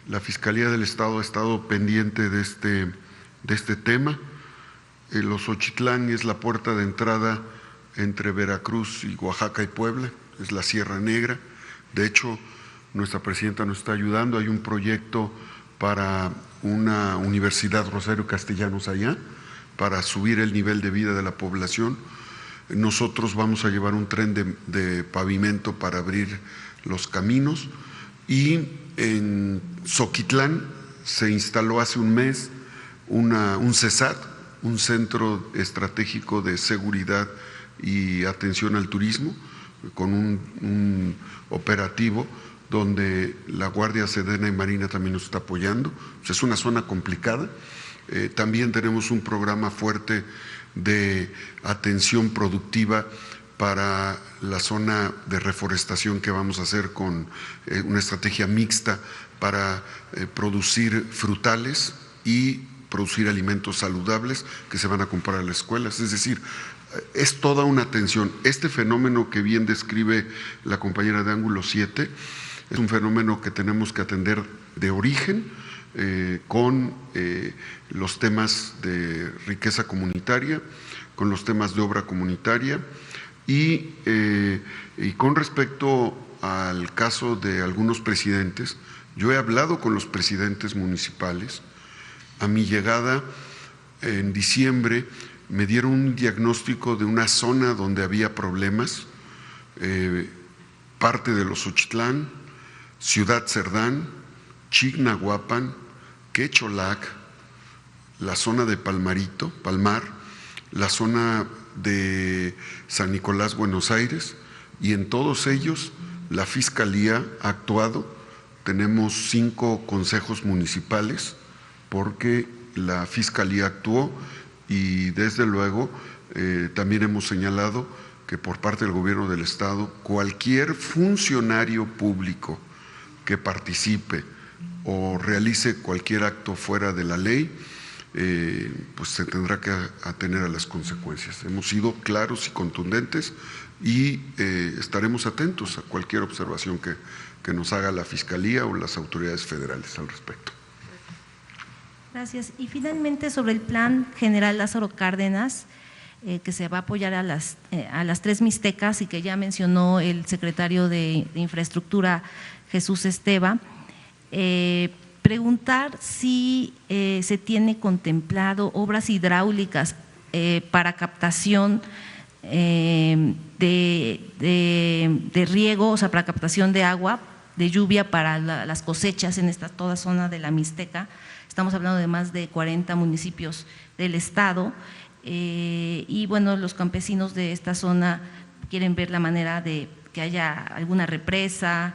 La Fiscalía del Estado ha estado pendiente de este tema. Los Xochitlán es la puerta de entrada entre Veracruz y Oaxaca y Puebla, es la Sierra Negra. De hecho, nuestra presidenta nos está ayudando. Hay un proyecto para una universidad Rosario Castellanos allá, para subir el nivel de vida de la población. Nosotros vamos a llevar un tren de pavimento para abrir los caminos, y en Xochitlán se instaló hace un mes un CESAT un centro estratégico de seguridad y atención al turismo, con un operativo donde la Guardia Sedena y Marina también nos está apoyando. Pues es una zona complicada. También tenemos un programa fuerte de atención productiva para la zona de reforestación que vamos a hacer con una estrategia mixta para producir frutales y producir alimentos saludables que se van a comprar a las escuelas. Es decir, es toda una atención. Este fenómeno que bien describe la compañera de Ángulo 7 es un fenómeno que tenemos que atender de origen con los temas de riqueza comunitaria, con los temas de obra comunitaria y con respecto al caso de algunos presidentes, yo he hablado con los presidentes municipales. A mi llegada en diciembre me dieron un diagnóstico de una zona donde había problemas, parte de los Xochitlán, Ciudad Cerdán, Chignahuapan, Quecholac, la zona de Palmar, la zona de San Nicolás, Buenos Aires, y en todos ellos la Fiscalía ha actuado. Tenemos 5 consejos municipales porque la Fiscalía actuó y desde luego también hemos señalado que por parte del Gobierno del Estado cualquier funcionario público que participe o realice cualquier acto fuera de la ley, pues se tendrá que atener a las consecuencias. Hemos sido claros y contundentes y estaremos atentos a cualquier observación que nos haga la Fiscalía o las autoridades federales al respecto. Gracias. Y finalmente, sobre el Plan General Lázaro Cárdenas, que se va a apoyar a las 3 mixtecas y que ya mencionó el secretario de Infraestructura, Jesús Esteva, preguntar si se tiene contemplado obras hidráulicas para captación de riego, o sea, para captación de agua, de lluvia para las cosechas en toda zona de la Mixteca. Estamos hablando de más de 40 municipios del estado y bueno, los campesinos de esta zona quieren ver la manera de que haya alguna represa,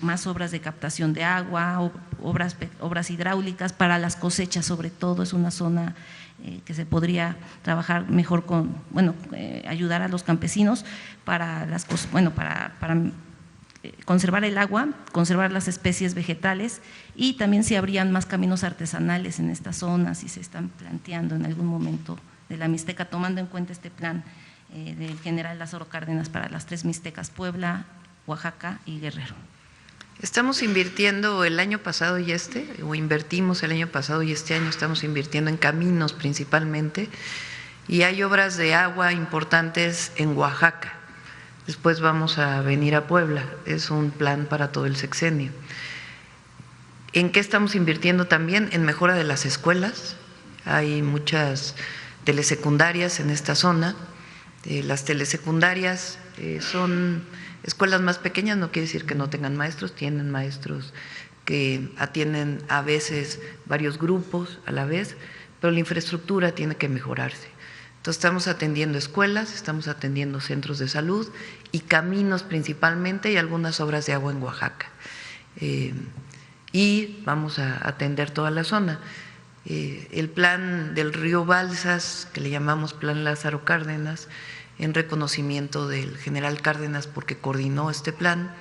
más obras de captación de agua, obras hidráulicas para las cosechas, sobre todo. Es una zona que se podría trabajar mejor con, ayudar a los campesinos para conservar el agua, conservar las especies vegetales y también si habrían más caminos artesanales en esta zona, si se están planteando en algún momento de la Mixteca, tomando en cuenta este plan del general Lázaro Cárdenas para las 3 Mixtecas, Puebla, Oaxaca y Guerrero. Estamos invirtiendo el año pasado y invertimos el año pasado y este año estamos invirtiendo en caminos principalmente, y hay obras de agua importantes en Oaxaca. Después vamos a venir a Puebla, es un plan para todo el sexenio. ¿En qué estamos invirtiendo también? En mejora de las escuelas. Hay muchas telesecundarias en esta zona. Las telesecundarias son escuelas más pequeñas, no quiere decir que no tengan maestros, tienen maestros que atienden a veces varios grupos a la vez, pero la infraestructura tiene que mejorarse. Entonces estamos atendiendo escuelas, estamos atendiendo centros de salud y caminos principalmente, y algunas obras de agua en Oaxaca. Y vamos a atender toda la zona. El plan del río Balsas, que le llamamos Plan Lázaro Cárdenas, en reconocimiento del general Cárdenas porque coordinó este plan,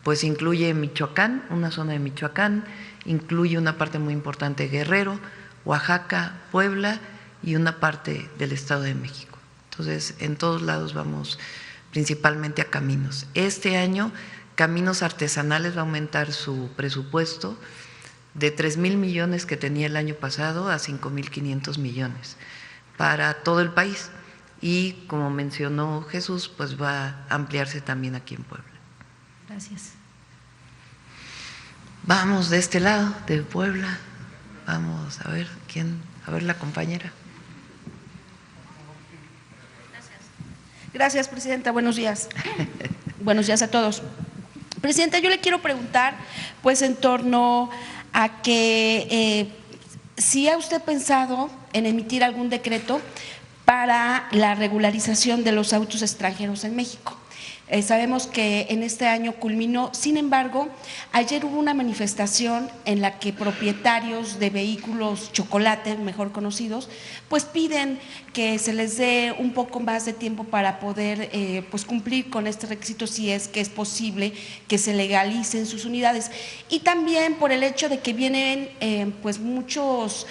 pues incluye Michoacán, una zona de Michoacán, incluye una parte muy importante de Guerrero, Oaxaca, Puebla y una parte del Estado de México. Entonces, en todos lados vamos principalmente a caminos. Este año, Caminos Artesanales va a aumentar su presupuesto de 3,000 millones que tenía el año pasado a 5,500 millones para todo el país. Y como mencionó Jesús, pues va a ampliarse también aquí en Puebla. Gracias. Vamos de este lado, de Puebla. Vamos a ver la compañera. Gracias, Presidenta. Buenos días. Buenos días a todos. Presidenta, yo le quiero preguntar, pues, en torno a que si ha usted pensado en emitir algún decreto para la regularización de los autos extranjeros en México. Sabemos que en este año culminó, sin embargo, ayer hubo una manifestación en la que propietarios de vehículos chocolate, mejor conocidos, pues piden que se les dé un poco más de tiempo para poder pues cumplir con este requisito, si es que es posible que se legalicen sus unidades. Y también por el hecho de que vienen pues muchos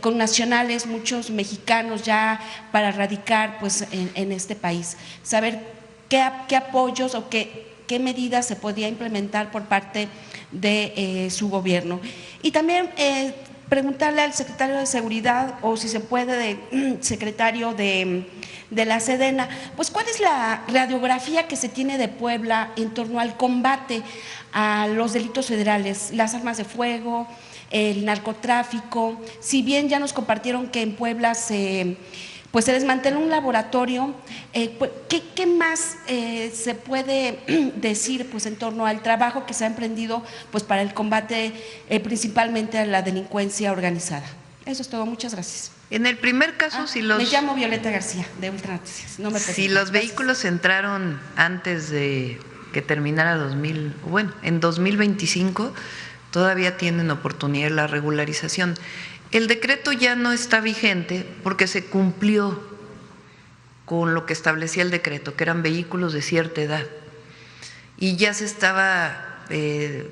connacionales, muchos mexicanos ya para radicar pues en este país. Saber qué apoyos o qué medidas se podía implementar por parte de su gobierno. Y también preguntarle al secretario de Seguridad, o si se puede, secretario de la Sedena, pues cuál es la radiografía que se tiene de Puebla en torno al combate a los delitos federales, las armas de fuego, el narcotráfico. Si bien ya nos compartieron que en Puebla se desmanteló un laboratorio, ¿qué más se puede decir pues en torno al trabajo que se ha emprendido pues para el combate principalmente a la delincuencia organizada? Eso es todo, muchas gracias. En el primer caso, me llamo Violeta García, de Ultra Noticias. No me si los vehículos entraron antes de que terminara en 2025, todavía tienen oportunidad de la regularización. El decreto ya no está vigente porque se cumplió con lo que establecía el decreto, que eran vehículos de cierta edad, y ya se estaba,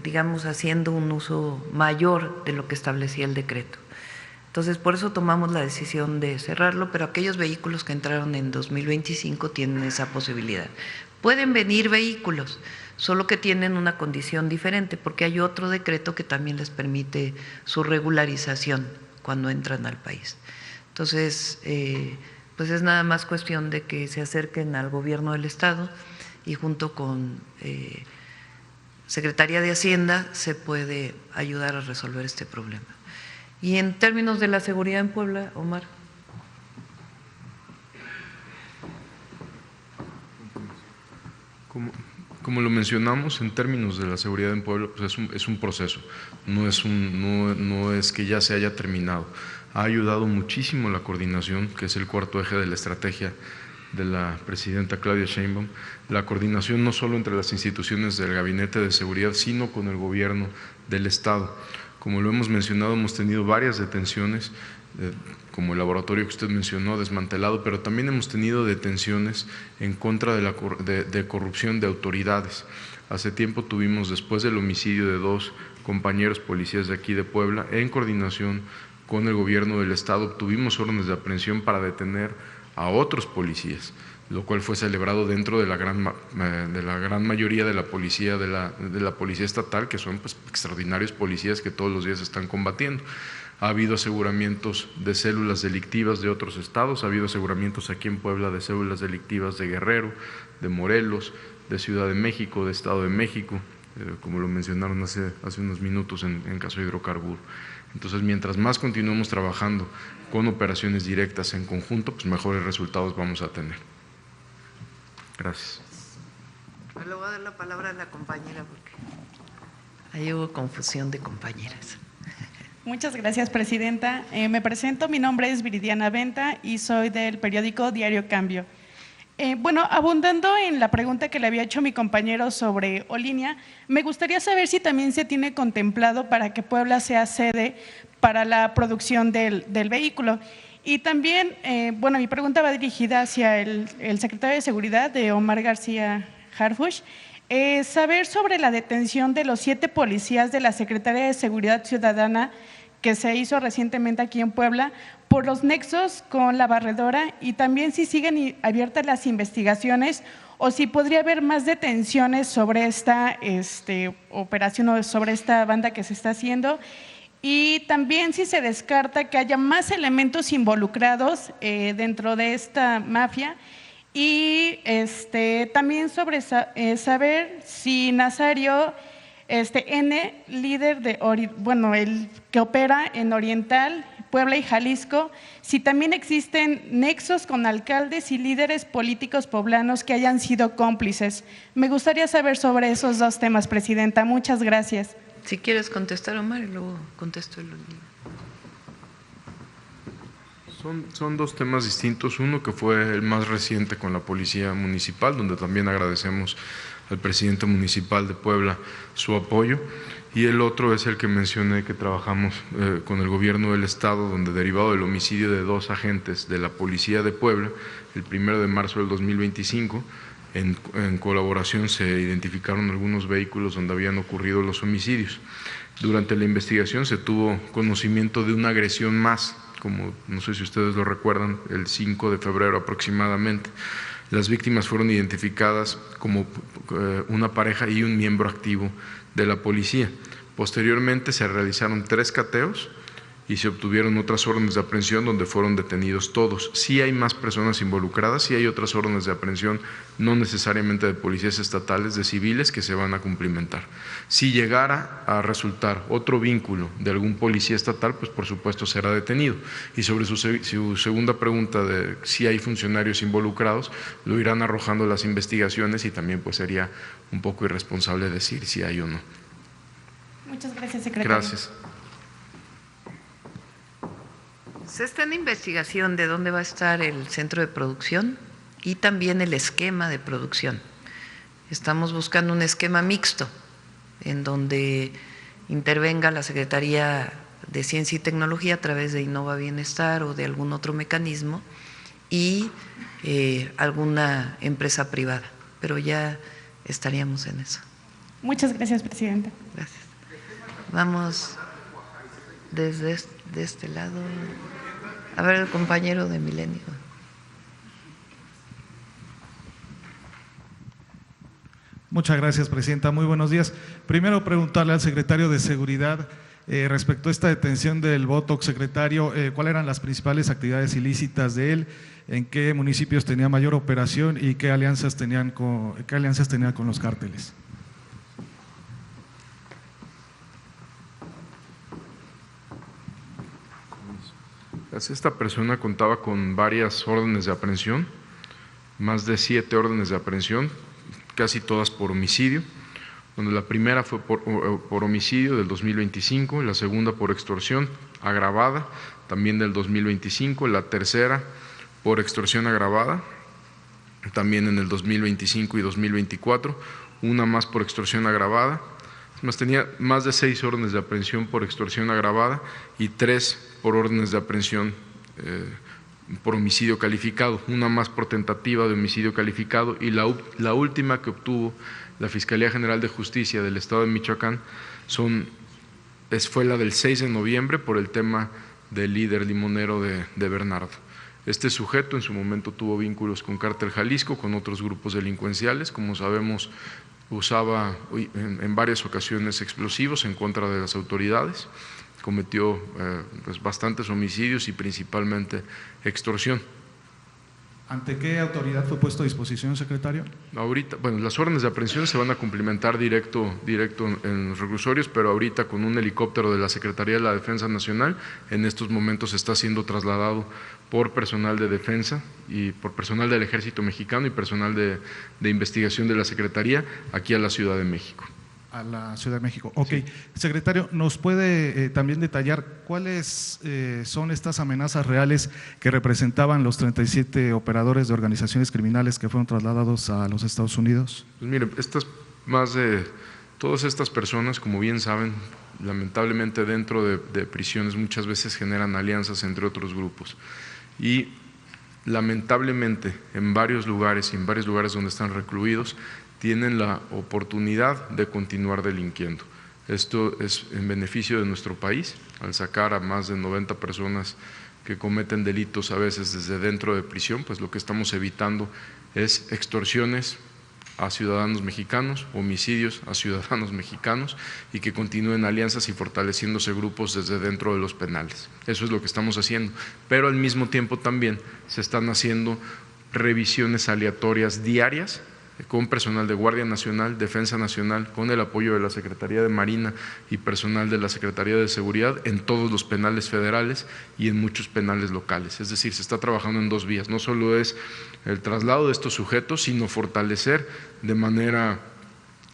digamos, haciendo un uso mayor de lo que establecía el decreto. Entonces, por eso tomamos la decisión de cerrarlo, pero aquellos vehículos que entraron en 2025 tienen esa posibilidad. Pueden venir vehículos, solo que tienen una condición diferente, porque hay otro decreto que también les permite su regularización cuando entran al país. Entonces, pues es nada más cuestión de que se acerquen al gobierno del Estado y junto con Secretaría de Hacienda se puede ayudar a resolver este problema. Y en términos de la seguridad en Puebla, Omar. Como lo mencionamos, en términos de la seguridad en Puebla, pues es un proceso, no es que ya se haya terminado. Ha ayudado muchísimo la coordinación, que es el cuarto eje de la estrategia de la presidenta Claudia Sheinbaum, la coordinación no solo entre las instituciones del Gabinete de Seguridad, sino con el gobierno del Estado. Como lo hemos mencionado, hemos tenido varias detenciones, como el laboratorio que usted mencionó, desmantelado, pero también hemos tenido detenciones en contra de corrupción de autoridades. Hace tiempo tuvimos, después del homicidio de 2 compañeros policías de aquí de Puebla, en coordinación con el gobierno del Estado, obtuvimos órdenes de aprehensión para detener a otros policías, lo cual fue celebrado dentro de la gran mayoría de la policía estatal, que son pues extraordinarios policías que todos los días están combatiendo. Ha habido aseguramientos de células delictivas de otros estados, ha habido aseguramientos aquí en Puebla de células delictivas de Guerrero, de Morelos, de Ciudad de México, de Estado de México, como lo mencionaron hace unos minutos en caso de hidrocarburo. Entonces, mientras más continuemos trabajando con operaciones directas en conjunto, pues mejores resultados vamos a tener. Gracias. Le voy a dar la palabra a la compañera porque ahí hubo confusión de compañeras. Muchas gracias, presidenta. Me presento, mi nombre es Viridiana Venta y soy del periódico Diario Cambio. Abundando en la pregunta que le había hecho mi compañero sobre Olinia, me gustaría saber si también se tiene contemplado para que Puebla sea sede para la producción del vehículo. Y también, mi pregunta va dirigida hacia el secretario de Seguridad, de Omar García Harfuch. Saber sobre la detención de los 7 policías de la Secretaría de Seguridad Ciudadana que se hizo recientemente aquí en Puebla por los nexos con la barredora, y también si siguen abiertas las investigaciones o si podría haber más detenciones sobre esta operación o sobre esta banda que se está haciendo, y también si se descarta que haya más elementos involucrados dentro de esta mafia. Y también sobre saber si Nazario N, líder el que opera en Oriental, Puebla y Jalisco, si también existen nexos con alcaldes y líderes políticos poblanos que hayan sido cómplices. Me gustaría saber sobre esos 2 temas, presidenta. Muchas gracias. Si quieres contestar, Omar, y luego contesto el Son dos temas distintos, uno que fue el más reciente con la Policía Municipal, donde también agradecemos al presidente municipal de Puebla su apoyo, y el otro es el que mencioné que trabajamos con el gobierno del estado, donde derivado del homicidio de 2 agentes de la Policía de Puebla, el 1 de marzo del 2025, en colaboración se identificaron algunos vehículos donde habían ocurrido los homicidios. Durante la investigación se tuvo conocimiento de una agresión más, como no sé si ustedes lo recuerdan, el 5 de febrero aproximadamente. Las víctimas fueron identificadas como una pareja y un miembro activo de la policía. Posteriormente se realizaron 3 cateos y se obtuvieron otras órdenes de aprehensión donde fueron detenidos todos. Sí hay más personas involucradas, sí hay otras órdenes de aprehensión, no necesariamente de policías estatales, de civiles que se van a cumplimentar. Si llegara a resultar otro vínculo de algún policía estatal, pues por supuesto será detenido. Y sobre su segunda pregunta de si hay funcionarios involucrados, lo irán arrojando las investigaciones y también pues sería un poco irresponsable decir si hay o no. Muchas gracias, secretario. Gracias. Se está en investigación de dónde va a estar el centro de producción y también el esquema de producción. Estamos buscando un esquema mixto en donde intervenga la Secretaría de Ciencia y Tecnología a través de Innova Bienestar o de algún otro mecanismo y alguna empresa privada, pero ya estaríamos en eso. Muchas gracias, presidenta. Gracias. Vamos desde este lado. A ver, el compañero de Milenio. Muchas gracias, presidenta. Muy buenos días. Primero, preguntarle al secretario de Seguridad respecto a esta detención del Botox, secretario, ¿cuáles eran las principales actividades ilícitas de él? ¿En qué municipios tenía mayor operación y qué alianzas tenía con los cárteles? Esta persona contaba con varias órdenes de aprehensión, más de 7 órdenes de aprehensión, casi todas por homicidio, donde la primera fue por homicidio del 2025, la segunda por extorsión agravada, también del 2025, la tercera por extorsión agravada, también en el 2025 y 2024, una más por extorsión agravada, más tenía más de 6 órdenes de aprehensión por extorsión agravada y 3 por órdenes de aprehensión por homicidio calificado, una más por tentativa de homicidio calificado y la última que obtuvo la Fiscalía General de Justicia del Estado de Michoacán fue la del 6 de noviembre por el tema del líder limonero de Bernardo. Este sujeto en su momento tuvo vínculos con Cártel Jalisco, con otros grupos delincuenciales, como sabemos usaba en varias ocasiones explosivos en contra de las autoridades, cometió pues bastantes homicidios y principalmente extorsión. ¿Ante qué autoridad fue puesto a disposición, secretario? Ahorita, bueno, las órdenes de aprehensión se van a cumplimentar directo en los reclusorios, pero ahorita con un helicóptero de la Secretaría de la Defensa Nacional, en estos momentos está siendo trasladado por personal de defensa y por personal del Ejército Mexicano y personal de investigación de la Secretaría aquí a la Ciudad de México. A la Ciudad de México. Ok. Sí. Secretario, ¿nos puede también detallar cuáles son estas amenazas reales que representaban los 37 operadores de organizaciones criminales que fueron trasladados a los Estados Unidos? Pues mire, todas estas personas, como bien saben, lamentablemente dentro de prisiones muchas veces generan alianzas entre otros grupos y lamentablemente en varios lugares donde están recluidos tienen la oportunidad de continuar delinquiendo. Esto es en beneficio de nuestro país, al sacar a más de 90 personas que cometen delitos a veces desde dentro de prisión, pues lo que estamos evitando es extorsiones a ciudadanos mexicanos, homicidios a ciudadanos mexicanos y que continúen alianzas y fortaleciéndose grupos desde dentro de los penales. Eso es lo que estamos haciendo, pero al mismo tiempo también se están haciendo revisiones aleatorias diarias con personal de Guardia Nacional, Defensa Nacional, con el apoyo de la Secretaría de Marina y personal de la Secretaría de Seguridad en todos los penales federales y en muchos penales locales. Es decir, se está trabajando en 2 vías, no solo es el traslado de estos sujetos, sino fortalecer de manera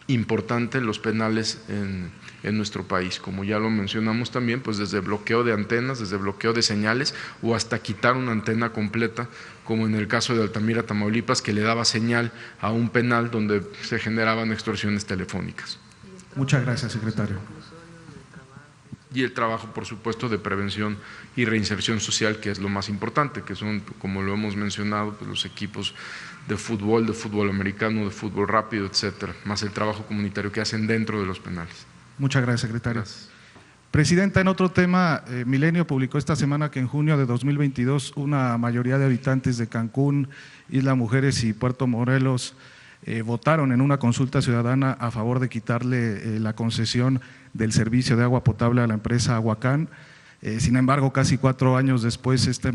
importante los penales en nuestro país. Como ya lo mencionamos también, pues desde bloqueo de antenas, desde bloqueo de señales o hasta quitar una antena completa, como en el caso de Altamira, Tamaulipas, que le daba señal a un penal donde se generaban extorsiones telefónicas. Muchas gracias, secretario. Y el trabajo, por supuesto, de prevención y reinserción social, que es lo más importante, que son, como lo hemos mencionado, pues los equipos de fútbol americano, de fútbol rápido, etcétera, más el trabajo comunitario que hacen dentro de los penales. Muchas gracias, secretario. Gracias. Presidenta, en otro tema, Milenio publicó esta semana que en junio de 2022 una mayoría de habitantes de Cancún, Isla Mujeres y Puerto Morelos votaron en una consulta ciudadana a favor de quitarle la concesión del servicio de agua potable a la empresa Aguacán. Sin embargo, casi 4 años después, esta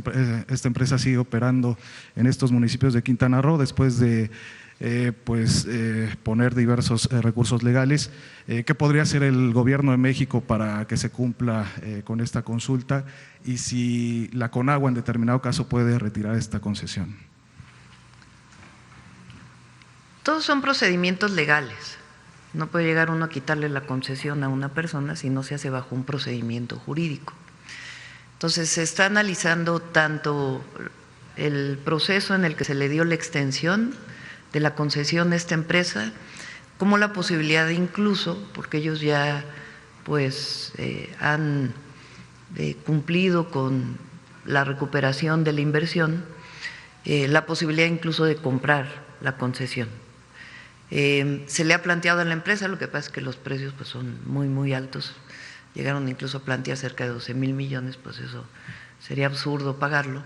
empresa sigue operando en estos municipios de Quintana Roo después de poner diversos recursos legales. ¿Qué podría hacer el gobierno de México para que se cumpla con esta consulta y si la Conagua en determinado caso puede retirar esta concesión? Todos son procedimientos legales. No puede llegar uno a quitarle la concesión a una persona si no se hace bajo un procedimiento jurídico. Entonces, se está analizando tanto el proceso en el que se le dio la extensión de la concesión a esta empresa, como la posibilidad de incluso, porque ellos ya han cumplido con la recuperación de la inversión, la posibilidad incluso de comprar la concesión. Se le ha planteado a la empresa, lo que pasa es que los precios pues son muy altos, llegaron incluso a plantear cerca de 12,000 millones, pues eso sería absurdo pagarlo.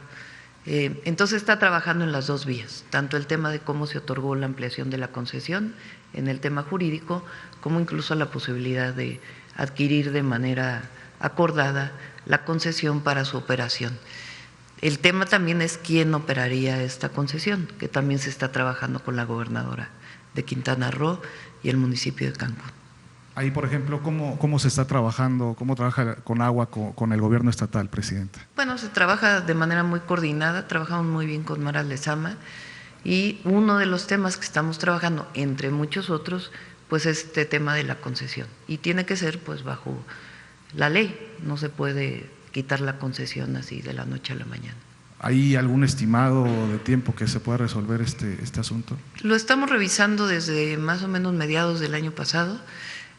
Entonces está trabajando en las dos vías, tanto el tema de cómo se otorgó la ampliación de la concesión en el tema jurídico, como incluso la posibilidad de adquirir de manera acordada la concesión para su operación. El tema también es quién operaría esta concesión, que también se está trabajando con la gobernadora de Quintana Roo y el municipio de Cancún. Ahí, por ejemplo, ¿cómo se está trabajando, cómo trabaja con agua con el gobierno estatal, Presidenta? Bueno, se trabaja de manera muy coordinada, trabajamos muy bien con Mara Lezama y uno de los temas que estamos trabajando, entre muchos otros, pues es este tema de la concesión y tiene que ser pues bajo la ley, no se puede quitar la concesión así de la noche a la mañana. ¿Hay algún estimado de tiempo que se pueda resolver este asunto? Lo estamos revisando desde más o menos mediados del año pasado.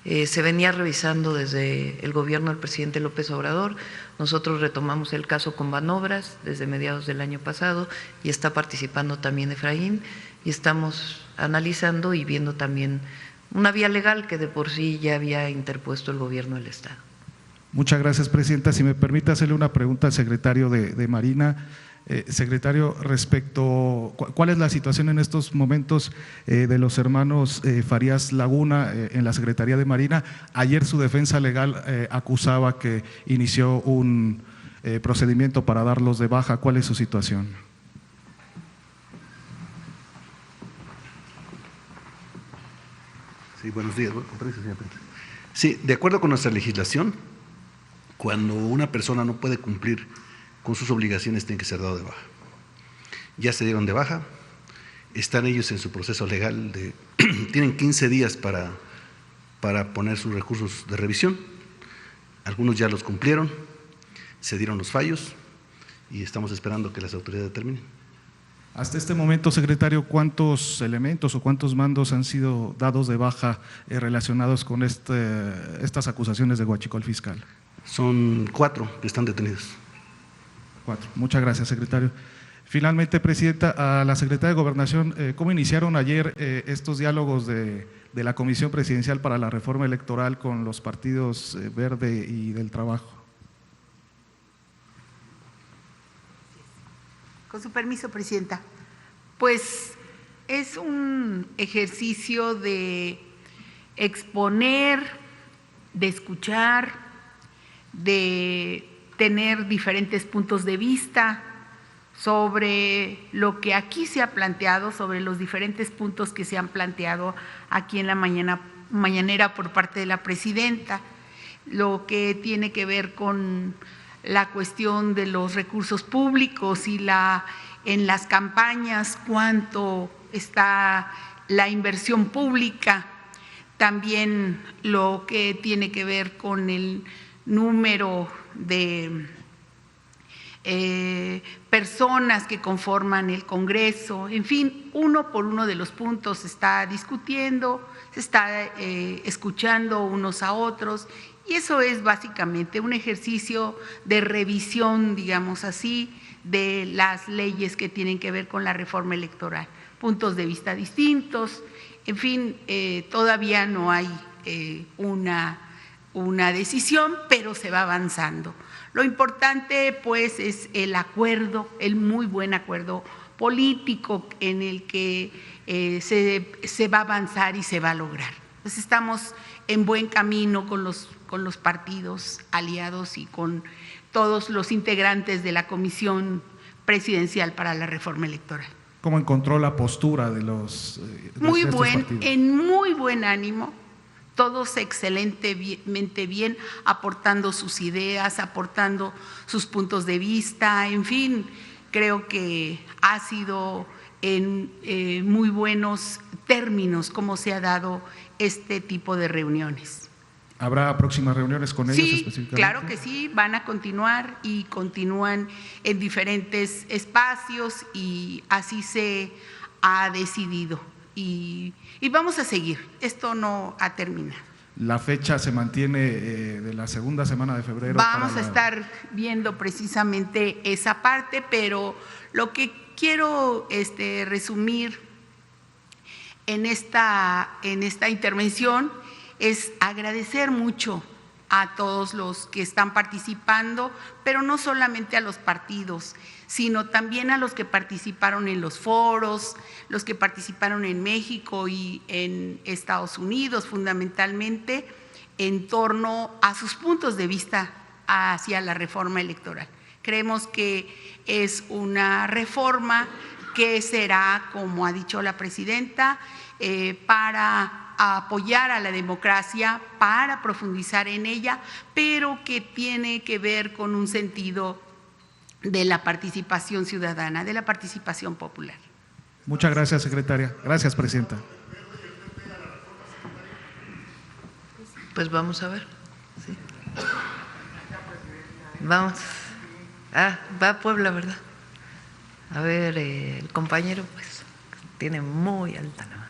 Se venía revisando desde el gobierno del presidente López Obrador. Nosotros retomamos el caso con Banobras desde mediados del año pasado y está participando también Efraín y estamos analizando y viendo también una vía legal que de por sí ya había interpuesto el gobierno del Estado. Muchas gracias, Presidenta. Si me permite hacerle una pregunta al secretario de Marina. Secretario, respecto, ¿cuál es la situación en estos momentos de los hermanos Farías Laguna en la Secretaría de Marina? Ayer su defensa legal acusaba que inició un procedimiento para darlos de baja. ¿Cuál es su situación? Sí, buenos días. Sí, de acuerdo con nuestra legislación, cuando una persona no puede cumplir con sus obligaciones tiene que ser dado de baja. Ya se dieron de baja, están ellos en su proceso legal, tienen 15 días para poner sus recursos de revisión, algunos ya los cumplieron, se dieron los fallos y estamos esperando que las autoridades determinen. Hasta este momento, secretario, ¿cuántos elementos o cuántos mandos han sido dados de baja relacionados con estas acusaciones de huachicol fiscal? Son 4 que están detenidos. 4. Muchas gracias, secretario. Finalmente, Presidenta, a la Secretaría de Gobernación, ¿cómo iniciaron ayer estos diálogos de la Comisión Presidencial para la Reforma Electoral con los partidos Verde y del Trabajo? Con su permiso, Presidenta. Pues es un ejercicio de exponer, de escuchar, de tener diferentes puntos de vista sobre lo que aquí se ha planteado, sobre los diferentes puntos que se han planteado aquí en la mañanera por parte de la Presidenta, lo que tiene que ver con la cuestión de los recursos públicos y en las campañas cuánto está la inversión pública. también lo que tiene que ver con el número de personas que conforman el Congreso, en fin, uno por uno de los puntos se está discutiendo, se está escuchando unos a otros, y eso es básicamente un ejercicio de revisión, digamos así, de las leyes que tienen que ver con la reforma electoral, puntos de vista distintos, en fin, todavía no hay una decisión, pero se va avanzando. Lo importante, pues, es el acuerdo, el muy buen acuerdo político en el que se va a avanzar y se va a lograr. Entonces, estamos en buen camino con los partidos aliados y con todos los integrantes de la Comisión Presidencial para la Reforma Electoral. ¿Cómo encontró la postura de los muy de buen, partidos? En muy buen ánimo, todos excelentemente bien, aportando sus ideas, aportando sus puntos de vista, en fin, creo que ha sido en muy buenos términos cómo se ha dado este tipo de reuniones. ¿Habrá próximas reuniones con ellos específicamente? Claro que sí, van a continuar y continúan en diferentes espacios y así se ha decidido. Y vamos a seguir, esto no ha terminado. ¿La fecha se mantiene de la segunda semana de febrero? Vamos a estar viendo precisamente esa parte, pero lo que quiero resumir en esta intervención es agradecer mucho a todos los que están participando, pero no solamente a los partidos, sino también a los que participaron en los foros, los que participaron en México y en Estados Unidos, fundamentalmente en torno a sus puntos de vista hacia la reforma electoral. Creemos que es una reforma que será, como ha dicho la presidenta, para apoyar a la democracia, para profundizar en ella, pero que tiene que ver con un sentido de la participación ciudadana, de la participación popular. Muchas gracias, secretaria. Gracias, presidenta. Pues vamos a ver. Sí. Vamos. Va a Puebla, ¿verdad? A ver, el compañero, pues, tiene muy alta la mano.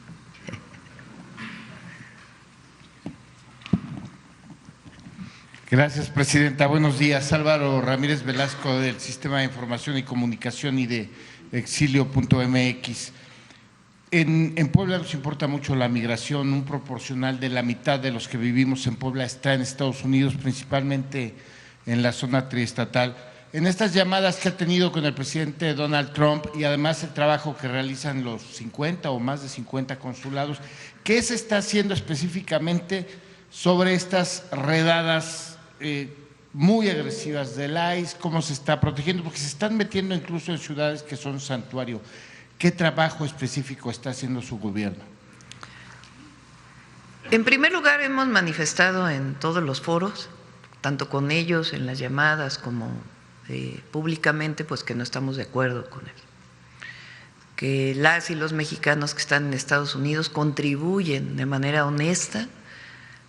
Gracias, presidenta. Buenos días. Álvaro Ramírez Velasco, del Sistema de Información y Comunicación y de Exilio.mx. En Puebla nos importa mucho la migración. Un proporcional de la mitad de los que vivimos en Puebla está en Estados Unidos, principalmente en la zona triestatal. En estas llamadas que ha tenido con el presidente Donald Trump y además el trabajo que realizan los 50 o más de 50 consulados, ¿qué se está haciendo específicamente sobre estas redadas muy agresivas del ICE? ¿Cómo se está protegiendo? Porque se están metiendo incluso en ciudades que son santuario. ¿Qué trabajo específico está haciendo su gobierno? En primer lugar, hemos manifestado en todos los foros, tanto con ellos en las llamadas como públicamente, pues que no estamos de acuerdo con él. Que las y los mexicanos que están en Estados Unidos contribuyen de manera honesta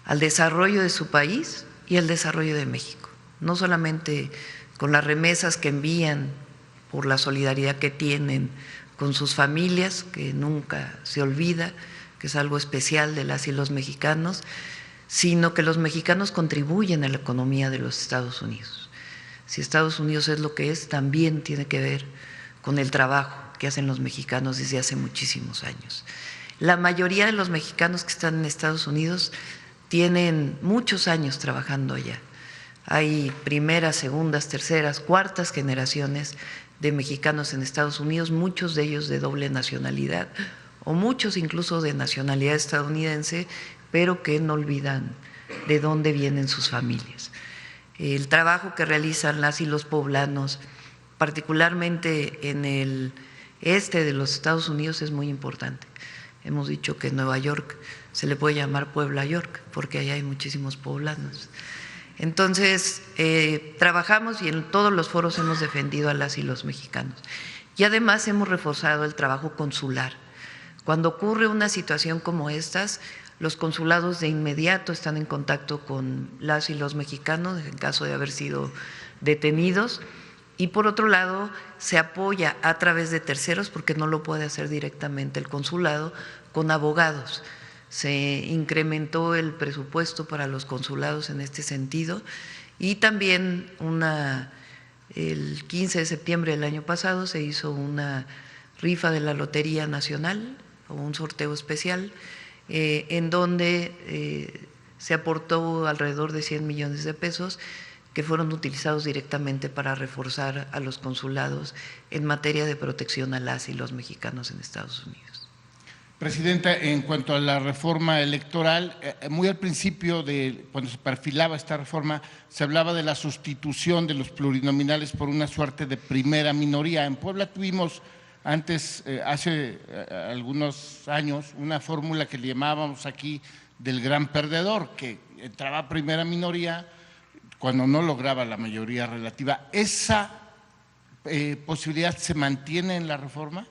al desarrollo de su país y al desarrollo de México, no solamente con las remesas que envían, por la solidaridad que tienen con sus familias, que nunca se olvida, que es algo especial de las y los mexicanos, sino que los mexicanos contribuyen a la economía de los Estados Unidos. Si Estados Unidos es lo que es, también tiene que ver con el trabajo que hacen los mexicanos desde hace muchísimos años. La mayoría de los mexicanos que están en Estados Unidos tienen muchos años trabajando allá. Hay primeras, segundas, terceras, cuartas generaciones de mexicanos en Estados Unidos, muchos de ellos de doble nacionalidad o muchos incluso de nacionalidad estadounidense, pero que no olvidan de dónde vienen sus familias. El trabajo que realizan las y los poblanos, particularmente en el este de los Estados Unidos, es muy importante. Hemos dicho que Nueva York se le puede llamar Puebla York, porque allá hay muchísimos poblanos. Entonces, trabajamos y en todos los foros hemos defendido a las y los mexicanos. Y además hemos reforzado el trabajo consular. Cuando ocurre una situación como estas, Los consulados de inmediato están en contacto con las y los mexicanos en caso de haber sido detenidos. Y por otro lado, se apoya a través de terceros, porque no lo puede hacer directamente el consulado, con abogados. Se incrementó el presupuesto para los consulados en este sentido y también el 15 de septiembre del año pasado se hizo una rifa de la Lotería Nacional o un sorteo especial en donde se aportó alrededor de 100 millones de pesos que fueron utilizados directamente para reforzar a los consulados en materia de protección a las y los mexicanos en Estados Unidos. Presidenta, en cuanto a la reforma electoral, muy al principio, cuando se perfilaba esta reforma, se hablaba de la sustitución de los plurinominales por una suerte de primera minoría. En Puebla tuvimos antes, hace algunos años, una fórmula que le llamábamos aquí del gran perdedor, que entraba primera minoría cuando no lograba la mayoría relativa. ¿Esa posibilidad se mantiene en la reforma?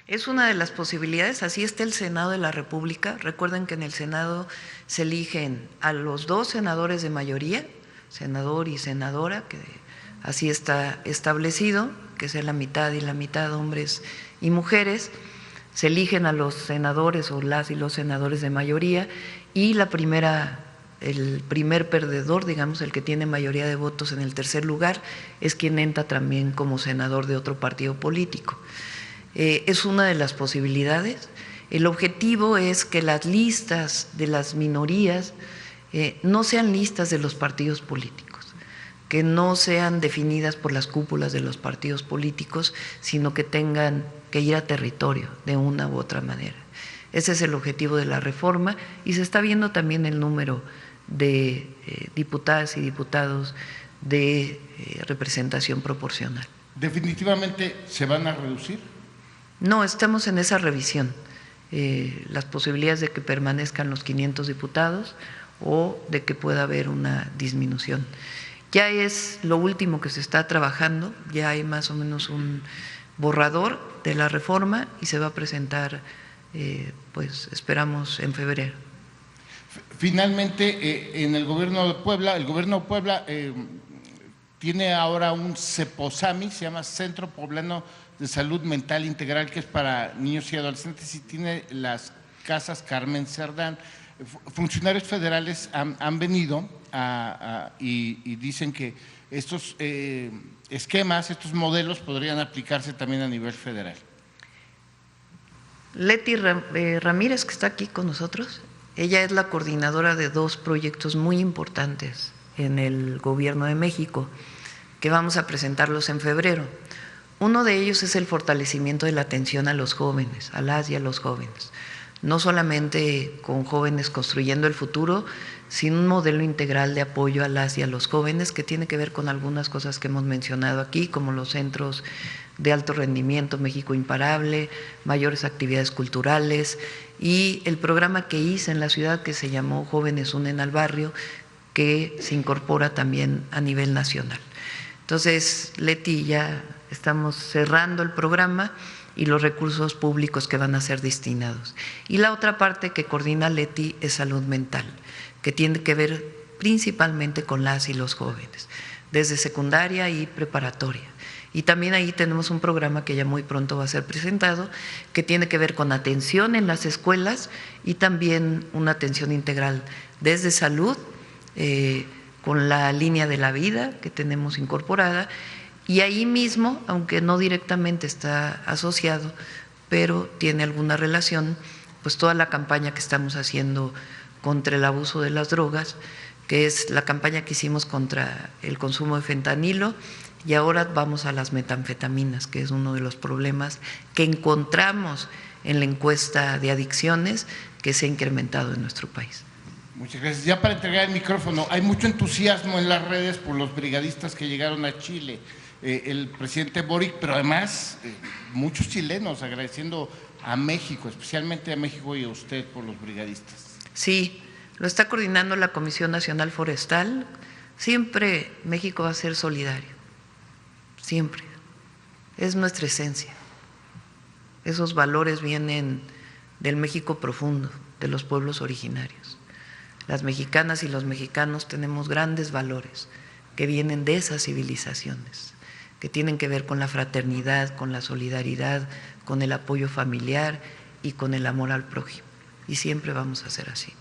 Es una de las posibilidades, así está el Senado de la República. Recuerden que en el Senado se eligen a los 2 senadores de mayoría, senador y senadora, que así está establecido, que sea la mitad y la mitad hombres y mujeres. Se eligen a los senadores o las y los senadores de mayoría y el primer perdedor, digamos, el que tiene mayoría de votos en el tercer lugar, es quien entra también como senador de otro partido político. Es una de las posibilidades. El objetivo es que las listas de las minorías no sean listas de los partidos políticos, que no sean definidas por las cúpulas de los partidos políticos, sino que tengan que ir a territorio de una u otra manera. Ese es el objetivo de la reforma y se está viendo también el número de diputadas y diputados de representación proporcional. ¿Definitivamente se van a reducir? No, estamos en esa revisión, las posibilidades de que permanezcan los 500 diputados o de que pueda haber una disminución. Ya es lo último que se está trabajando, ya hay más o menos un borrador de la reforma y se va a presentar, pues esperamos en febrero. Finalmente, en el gobierno de Puebla, tiene ahora un CEPOSAMI, se llama Centro Poblano de Salud Mental Integral, que es para niños y adolescentes, y tiene las casas Carmen Cerdán. Funcionarios federales han venido y dicen que estos esquemas, estos modelos podrían aplicarse también a nivel federal. Leti Ramírez, que está aquí con nosotros, ella es la coordinadora de 2 proyectos muy importantes en el Gobierno de México, que vamos a presentarlos en febrero. Uno de ellos es el fortalecimiento de la atención a los jóvenes, a las y a los jóvenes, no solamente con Jóvenes Construyendo el Futuro, sino un modelo integral de apoyo a las y a los jóvenes que tiene que ver con algunas cosas que hemos mencionado aquí, como los centros de alto rendimiento, México Imparable, mayores actividades culturales y el programa que hice en la ciudad que se llamó Jóvenes Unen al Barrio, que se incorpora también a nivel nacional. Entonces, Leti, ya estamos cerrando el programa y los recursos públicos que van a ser destinados. Y la otra parte que coordina Leti es salud mental, que tiene que ver principalmente con las y los jóvenes, desde secundaria y preparatoria. Y también ahí tenemos un programa que ya muy pronto va a ser presentado, que tiene que ver con atención en las escuelas y también una atención integral desde salud, con la línea de la vida que tenemos incorporada, y ahí mismo, aunque no directamente está asociado, pero tiene alguna relación, pues toda la campaña que estamos haciendo contra el abuso de las drogas, que es la campaña que hicimos contra el consumo de fentanilo, y ahora vamos a las metanfetaminas, que es uno de los problemas que encontramos en la encuesta de adicciones que se ha incrementado en nuestro país. Muchas gracias. Ya para entregar el micrófono, hay mucho entusiasmo en las redes por los brigadistas que llegaron a Chile. El presidente Boric, pero además muchos chilenos agradeciendo a México, especialmente a México y a usted por los brigadistas. Sí, lo está coordinando la Comisión Nacional Forestal. Siempre México va a ser solidario, siempre. Es nuestra esencia. Esos valores vienen del México profundo, de los pueblos originarios. Las mexicanas y los mexicanos tenemos grandes valores que vienen de esas civilizaciones, que tienen que ver con la fraternidad, con la solidaridad, con el apoyo familiar y con el amor al prójimo. Y siempre vamos a ser así.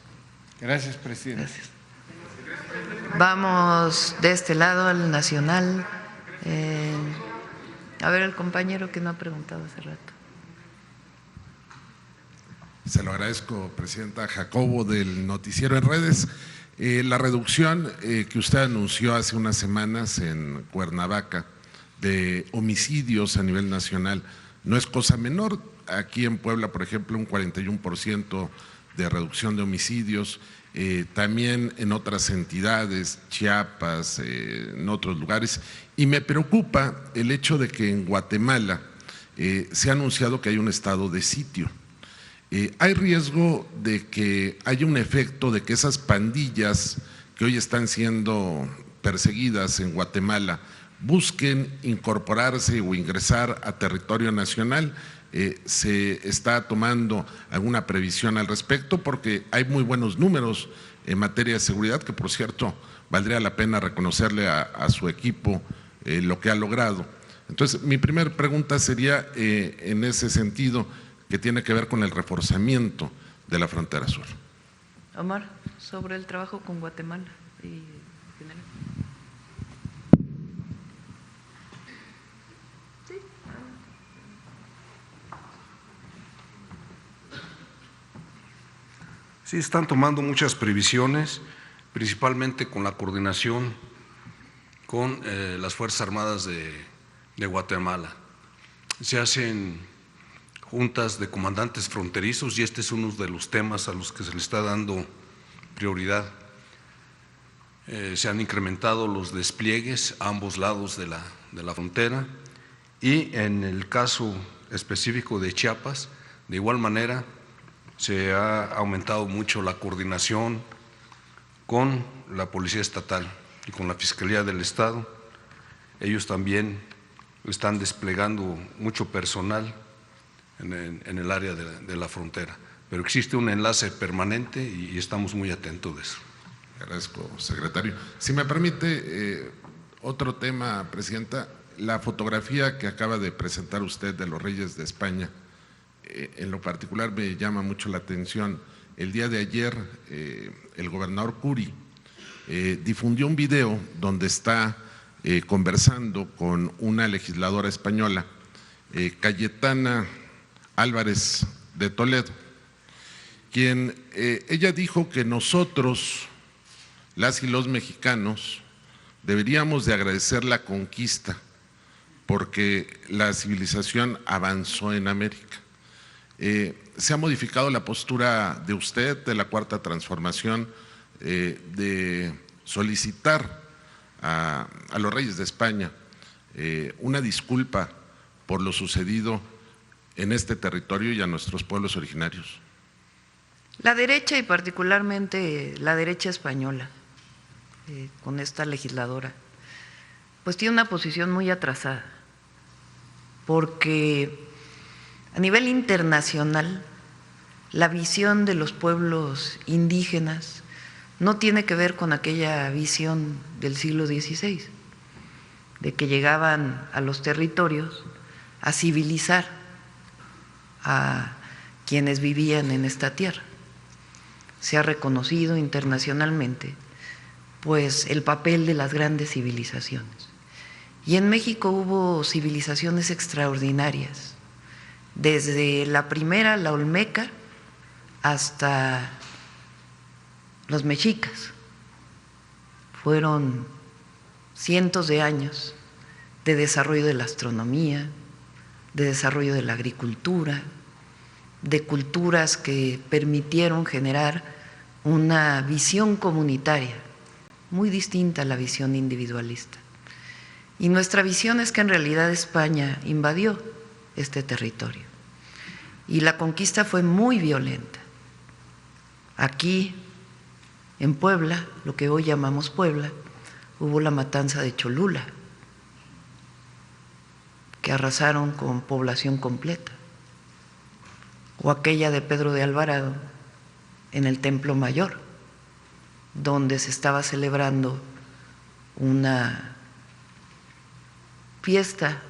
Gracias, presidente. Gracias. Vamos de este lado al nacional. A ver, el compañero que no ha preguntado hace rato. Se lo agradezco, presidenta. Jacobo, del Noticiero en Redes. La reducción que usted anunció hace unas semanas en Cuernavaca de homicidios a nivel nacional no es cosa menor. Aquí en Puebla, por ejemplo, un 41% de reducción de homicidios. También en otras entidades, Chiapas, en otros lugares. Y me preocupa el hecho de que en Guatemala se ha anunciado que hay un estado de sitio. Hay riesgo de que haya un efecto de que esas pandillas que hoy están siendo perseguidas en Guatemala busquen incorporarse o ingresar a territorio nacional. ¿Se está tomando alguna previsión al respecto? Porque hay muy buenos números en materia de seguridad, que por cierto valdría la pena reconocerle a su equipo lo que ha logrado. Entonces, mi primera pregunta sería en ese sentido, que tiene que ver con el reforzamiento de la frontera sur. Omar, sobre el trabajo con Guatemala y general. Sí, están tomando muchas previsiones, principalmente con la coordinación con las Fuerzas Armadas de Guatemala. Se hacen juntas de comandantes fronterizos y este es uno de los temas a los que se le está dando prioridad. Se han incrementado los despliegues a ambos lados de la frontera y en el caso específico de Chiapas, de igual manera, se ha aumentado mucho la coordinación con la Policía Estatal y con la Fiscalía del Estado. Ellos también están desplegando mucho personal en el área de la frontera, pero existe un enlace permanente y estamos muy atentos de eso. Agradezco, secretario. Si me permite, otro tema, presidenta, la fotografía que acaba de presentar usted de los Reyes de España, en lo particular me llama mucho la atención. El día de ayer, el gobernador Curi difundió un video donde está conversando con una legisladora española, Cayetana Álvarez de Toledo, quien ella dijo que nosotros, las y los mexicanos, deberíamos de agradecer la conquista porque la civilización avanzó en América. Se ha modificado la postura de usted, de la Cuarta Transformación, de solicitar a los Reyes de España una disculpa por lo sucedido en este territorio y a nuestros pueblos originarios. La derecha y particularmente la derecha española, con esta legisladora, pues tiene una posición muy atrasada, porque a nivel internacional la visión de los pueblos indígenas no tiene que ver con aquella visión del siglo XVI, de que llegaban a los territorios a civilizar a quienes vivían en esta tierra. Se ha reconocido internacionalmente pues el papel de las grandes civilizaciones. Y en México hubo civilizaciones extraordinarias, desde la primera, la olmeca, hasta los mexicas. Fueron cientos de años de desarrollo de la astronomía, de desarrollo de la agricultura, de culturas que permitieron generar una visión comunitaria muy distinta a la visión individualista. Y nuestra visión es que en realidad España invadió este territorio y la conquista fue muy violenta. Aquí, en Puebla, lo que hoy llamamos Puebla, hubo la matanza de Cholula, que arrasaron con población completa, o aquella de Pedro de Alvarado, en el Templo Mayor, donde se estaba celebrando una fiesta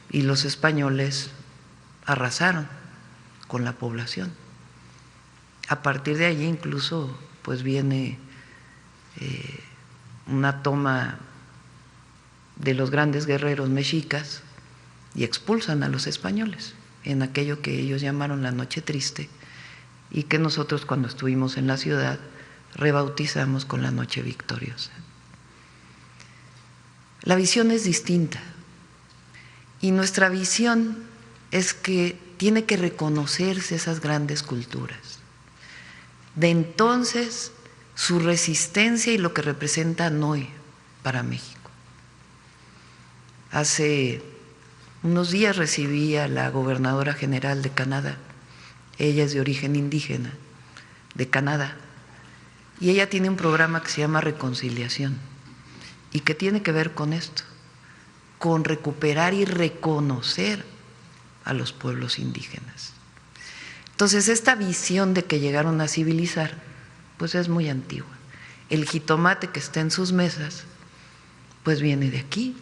y los españoles arrasaron con la población. A partir de allí incluso pues viene una toma de los grandes guerreros mexicas y expulsan a los españoles en aquello que ellos llamaron la Noche Triste y que nosotros cuando estuvimos en la ciudad rebautizamos con la Noche Victoriosa. La visión es distinta y nuestra visión es que tiene que reconocerse esas grandes culturas. De entonces, su resistencia y lo que representan hoy para México. Hace unos días recibí a la gobernadora general de Canadá. Ella es de origen indígena, de Canadá, y ella tiene un programa que se llama Reconciliación y que tiene que ver con esto, con recuperar y reconocer a los pueblos indígenas. Entonces, esta visión de que llegaron a civilizar, pues es muy antigua. El jitomate que está en sus mesas, pues viene de aquí.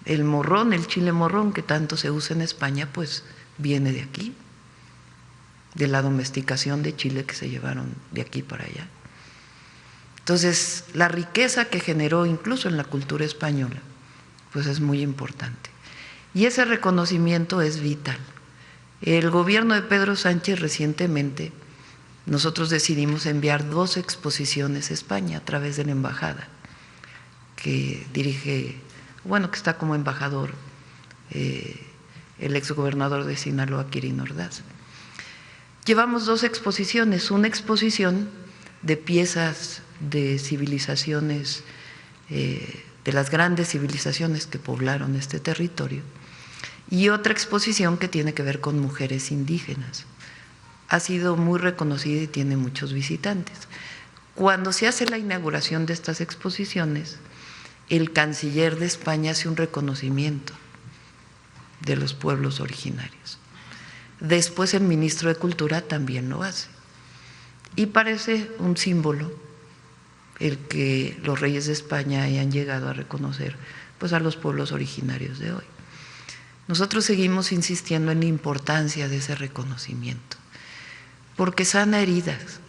El morrón, el chile morrón que tanto se usa en España, pues viene de aquí, de la domesticación de chile que se llevaron de aquí para allá. Entonces, la riqueza que generó incluso en la cultura española, pues es muy importante. Y ese reconocimiento es vital. El gobierno de Pedro Sánchez recientemente, nosotros decidimos enviar 2 exposiciones a España a través de la embajada que dirige, bueno, que está como embajador el exgobernador de Sinaloa, Quirino Ordaz. Llevamos 2 exposiciones, una exposición de piezas de civilizaciones, de las grandes civilizaciones que poblaron este territorio, y otra exposición que tiene que ver con mujeres indígenas. Ha sido muy reconocida y tiene muchos visitantes. Cuando se hace la inauguración de estas exposiciones, el canciller de España hace un reconocimiento de los pueblos originarios. Después el ministro de Cultura también lo hace. Y parece un símbolo el que los reyes de España hayan llegado a reconocer pues, a los pueblos originarios de hoy. Nosotros seguimos insistiendo en la importancia de ese reconocimiento, porque sana heridas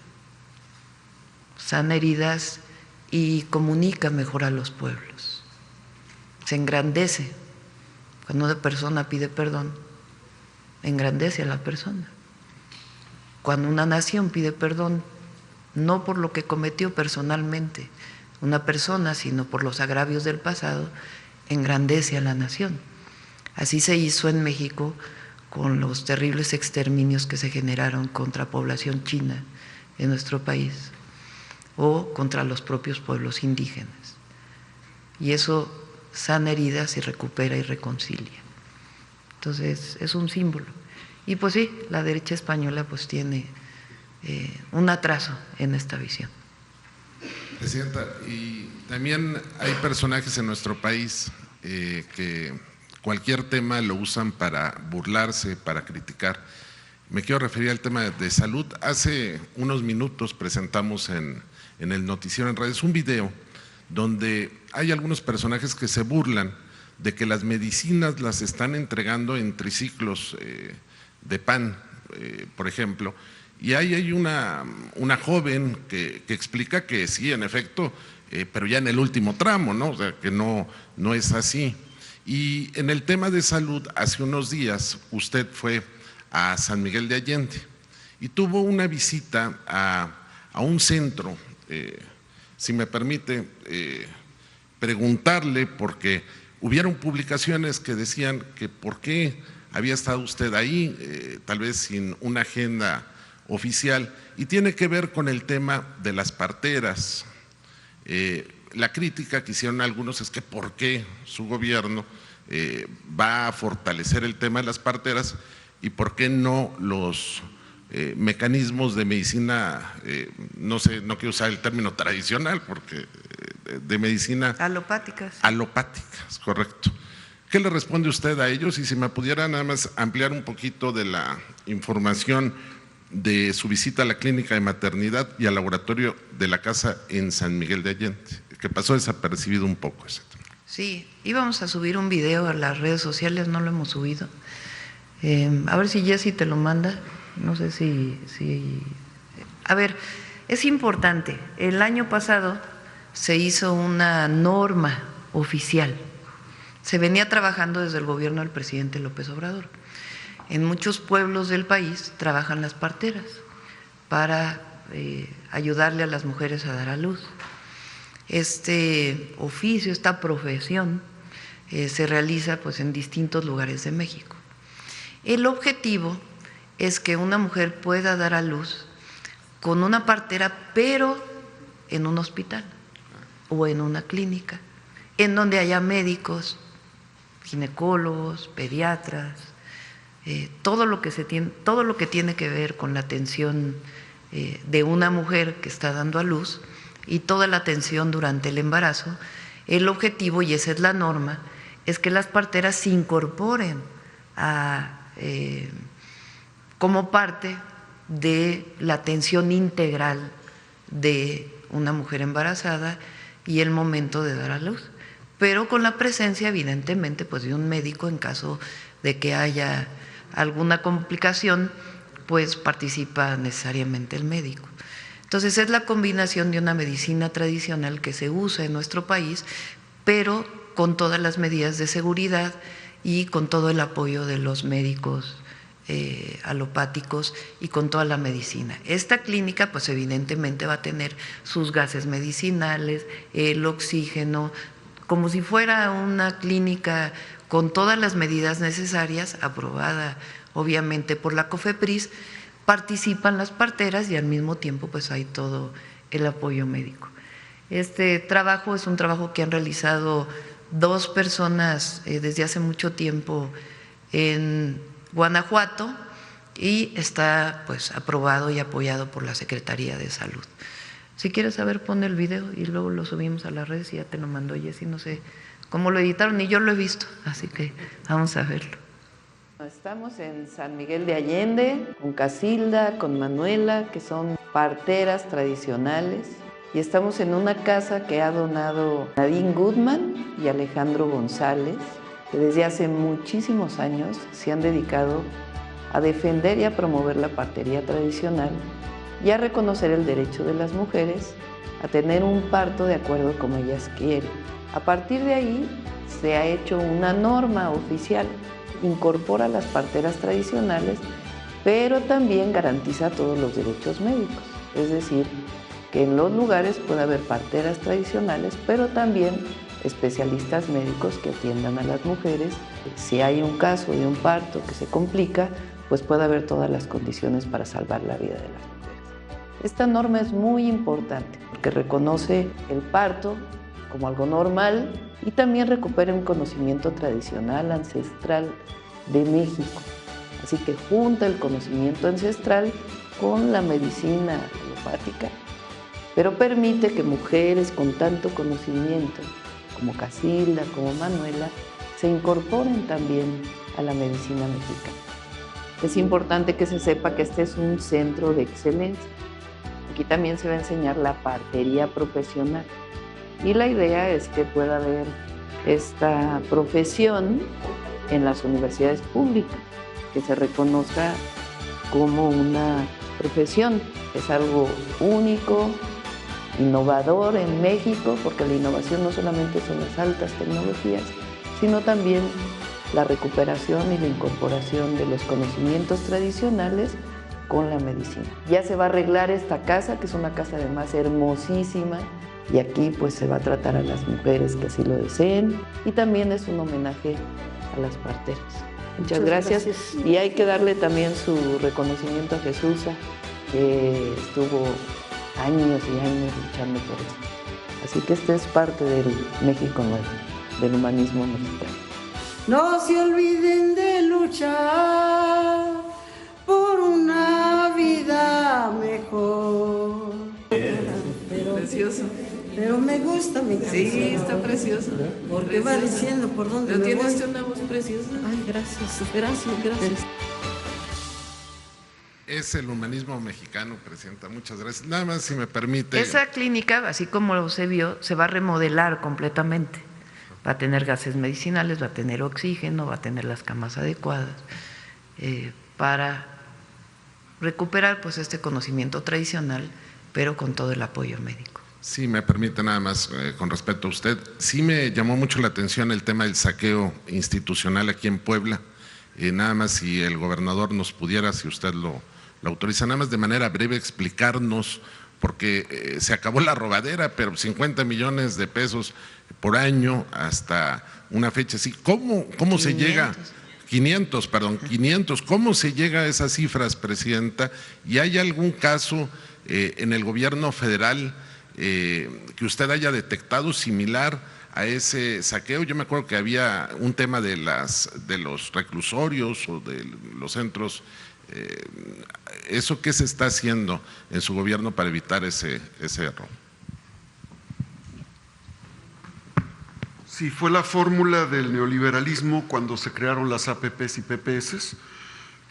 y comunica mejor a los pueblos. Se engrandece. Cuando una persona pide perdón, engrandece a la persona. Cuando una nación pide perdón, no por lo que cometió personalmente una persona, sino por los agravios del pasado, engrandece a la nación. Así se hizo en México con los terribles exterminios que se generaron contra población china en nuestro país o contra los propios pueblos indígenas. Y eso sana heridas y recupera y reconcilia. Entonces, es un símbolo. Y pues sí, la derecha española pues tiene un atraso en esta visión. Presidenta, y también hay personajes en nuestro país que cualquier tema lo usan para burlarse, para criticar. Me quiero referir al tema de salud. Hace unos minutos presentamos en el noticiero en redes un video donde hay algunos personajes que se burlan de que las medicinas las están entregando en triciclos de pan, por ejemplo, y ahí hay una joven que explica que sí, en efecto, pero ya en el último tramo, ¿no? O sea, que no es así. Y en el tema de salud, hace unos días usted fue a San Miguel de Allende y tuvo una visita a un centro, si me permite preguntarle, porque hubieron publicaciones que decían que por qué había estado usted ahí, tal vez sin una agenda oficial, y tiene que ver con el tema de las parteras. La crítica que hicieron algunos es que por qué su gobierno va a fortalecer el tema de las parteras y por qué no los mecanismos de medicina, no sé, no quiero usar el término tradicional, porque de medicina… Alopáticas. Alopáticas, correcto. ¿Qué le responde usted a ellos? Y si me pudiera nada más ampliar un poquito de la información de su visita a la clínica de maternidad y al laboratorio de la casa en San Miguel de Allende, que pasó desapercibido un poco ese tema. Sí, íbamos a subir un video a las redes sociales, no lo hemos subido. A ver si Jessy te lo manda, no sé si… A ver, es importante, el año pasado se hizo una norma oficial, se venía trabajando desde el gobierno del presidente López Obrador. En muchos pueblos del país trabajan las parteras para ayudarle a las mujeres a dar a luz. Este oficio, esta profesión se realiza pues en distintos lugares de México. El objetivo es que una mujer pueda dar a luz con una partera, pero en un hospital o en una clínica, en donde haya médicos, ginecólogos, pediatras, todo lo que tiene que ver con la atención de una mujer que está dando a luz y toda la atención durante el embarazo. El objetivo, y esa es la norma, es que las parteras se incorporen como parte de la atención integral de una mujer embarazada y el momento de dar a luz, pero con la presencia evidentemente pues de un médico en caso de que haya alguna complicación, pues participa necesariamente el médico. Entonces es la combinación de una medicina tradicional que se usa en nuestro país, pero con todas las medidas de seguridad y con todo el apoyo de los médicos alopáticos y con toda la medicina. Esta clínica pues evidentemente va a tener sus gases medicinales, el oxígeno, como si fuera una clínica con todas las medidas necesarias, aprobada obviamente por la COFEPRIS. Participan las parteras y al mismo tiempo pues hay todo el apoyo médico. Este trabajo es un trabajo que han realizado 2 personas desde hace mucho tiempo en Guanajuato y está pues aprobado y apoyado por la Secretaría de Salud. Si quieres saber, pon el video y luego lo subimos a las redes y ya te lo mandó Jessy, no sé cómo lo editaron, ni yo lo he visto, así que vamos a verlo. Estamos en San Miguel de Allende con Casilda, con Manuela, que son parteras tradicionales, y estamos en una casa que ha donado Nadine Goodman y Alejandro González, que desde hace muchísimos años se han dedicado a defender y a promover la partería tradicional y a reconocer el derecho de las mujeres a tener un parto de acuerdo como ellas quieren. A partir de ahí se ha hecho una norma oficial, incorpora las parteras tradicionales, pero también garantiza todos los derechos médicos, es decir, que en los lugares puede haber parteras tradicionales, pero también especialistas médicos que atiendan a las mujeres. Si hay un caso de un parto que se complica, pues puede haber todas las condiciones para salvar la vida de las mujeres. Esta norma es muy importante porque reconoce el parto como algo normal y también recupera un conocimiento tradicional, ancestral de México. Así que junta el conocimiento ancestral con la medicina alopática, pero permite que mujeres con tanto conocimiento como Casilda, como Manuela, se incorporen también a la medicina mexicana. Es importante que se sepa que este es un centro de excelencia. Aquí también se va a enseñar la partería profesional y la idea es que pueda haber esta profesión en las universidades públicas, que se reconozca como una profesión. Es algo único, innovador en México, porque la innovación no solamente son las altas tecnologías, sino también la recuperación y la incorporación de los conocimientos tradicionales con la medicina. Ya se va a arreglar esta casa, que es una casa además hermosísima, y aquí pues se va a tratar a las mujeres que así lo deseen, y también es un homenaje a las parteras. Muchas gracias. Y hay que darle también su reconocimiento a Jesús, que estuvo años y años luchando por esto. Así que este es parte del México nuevo, del humanismo mexicano. No se olviden de luchar por una vida mejor. Precioso. Pero me gusta mi canción. Sí, está preciosa. Porque va diciendo por dónde Pero me voy. tienes una voz preciosa. Ay, gracias. Es el humanismo mexicano, Presidenta. Muchas gracias. Nada más, si me permite. Esa clínica, así como se vio, se va a remodelar completamente. Va a tener gases medicinales, va a tener oxígeno, va a tener las camas adecuadas para recuperar pues este conocimiento tradicional, pero con todo el apoyo médico. Sí, me permite nada más, con respecto a usted, sí me llamó mucho la atención el tema del saqueo institucional aquí en Puebla. Nada más si el gobernador nos pudiera, si usted lo autoriza, nada más de manera breve explicarnos, porque se acabó la robadera, pero 50 millones de pesos por año hasta una fecha así. ¿Cómo se llega? 500, ¿cómo se llega a esas cifras, Presidenta? ¿Y hay algún caso en el gobierno federal que usted haya detectado similar a ese saqueo? Yo me acuerdo que había un tema de los reclusorios o de los centros. ¿Eso qué se está haciendo en su gobierno para evitar ese error? Sí, fue la fórmula del neoliberalismo cuando se crearon las APPs y PPS,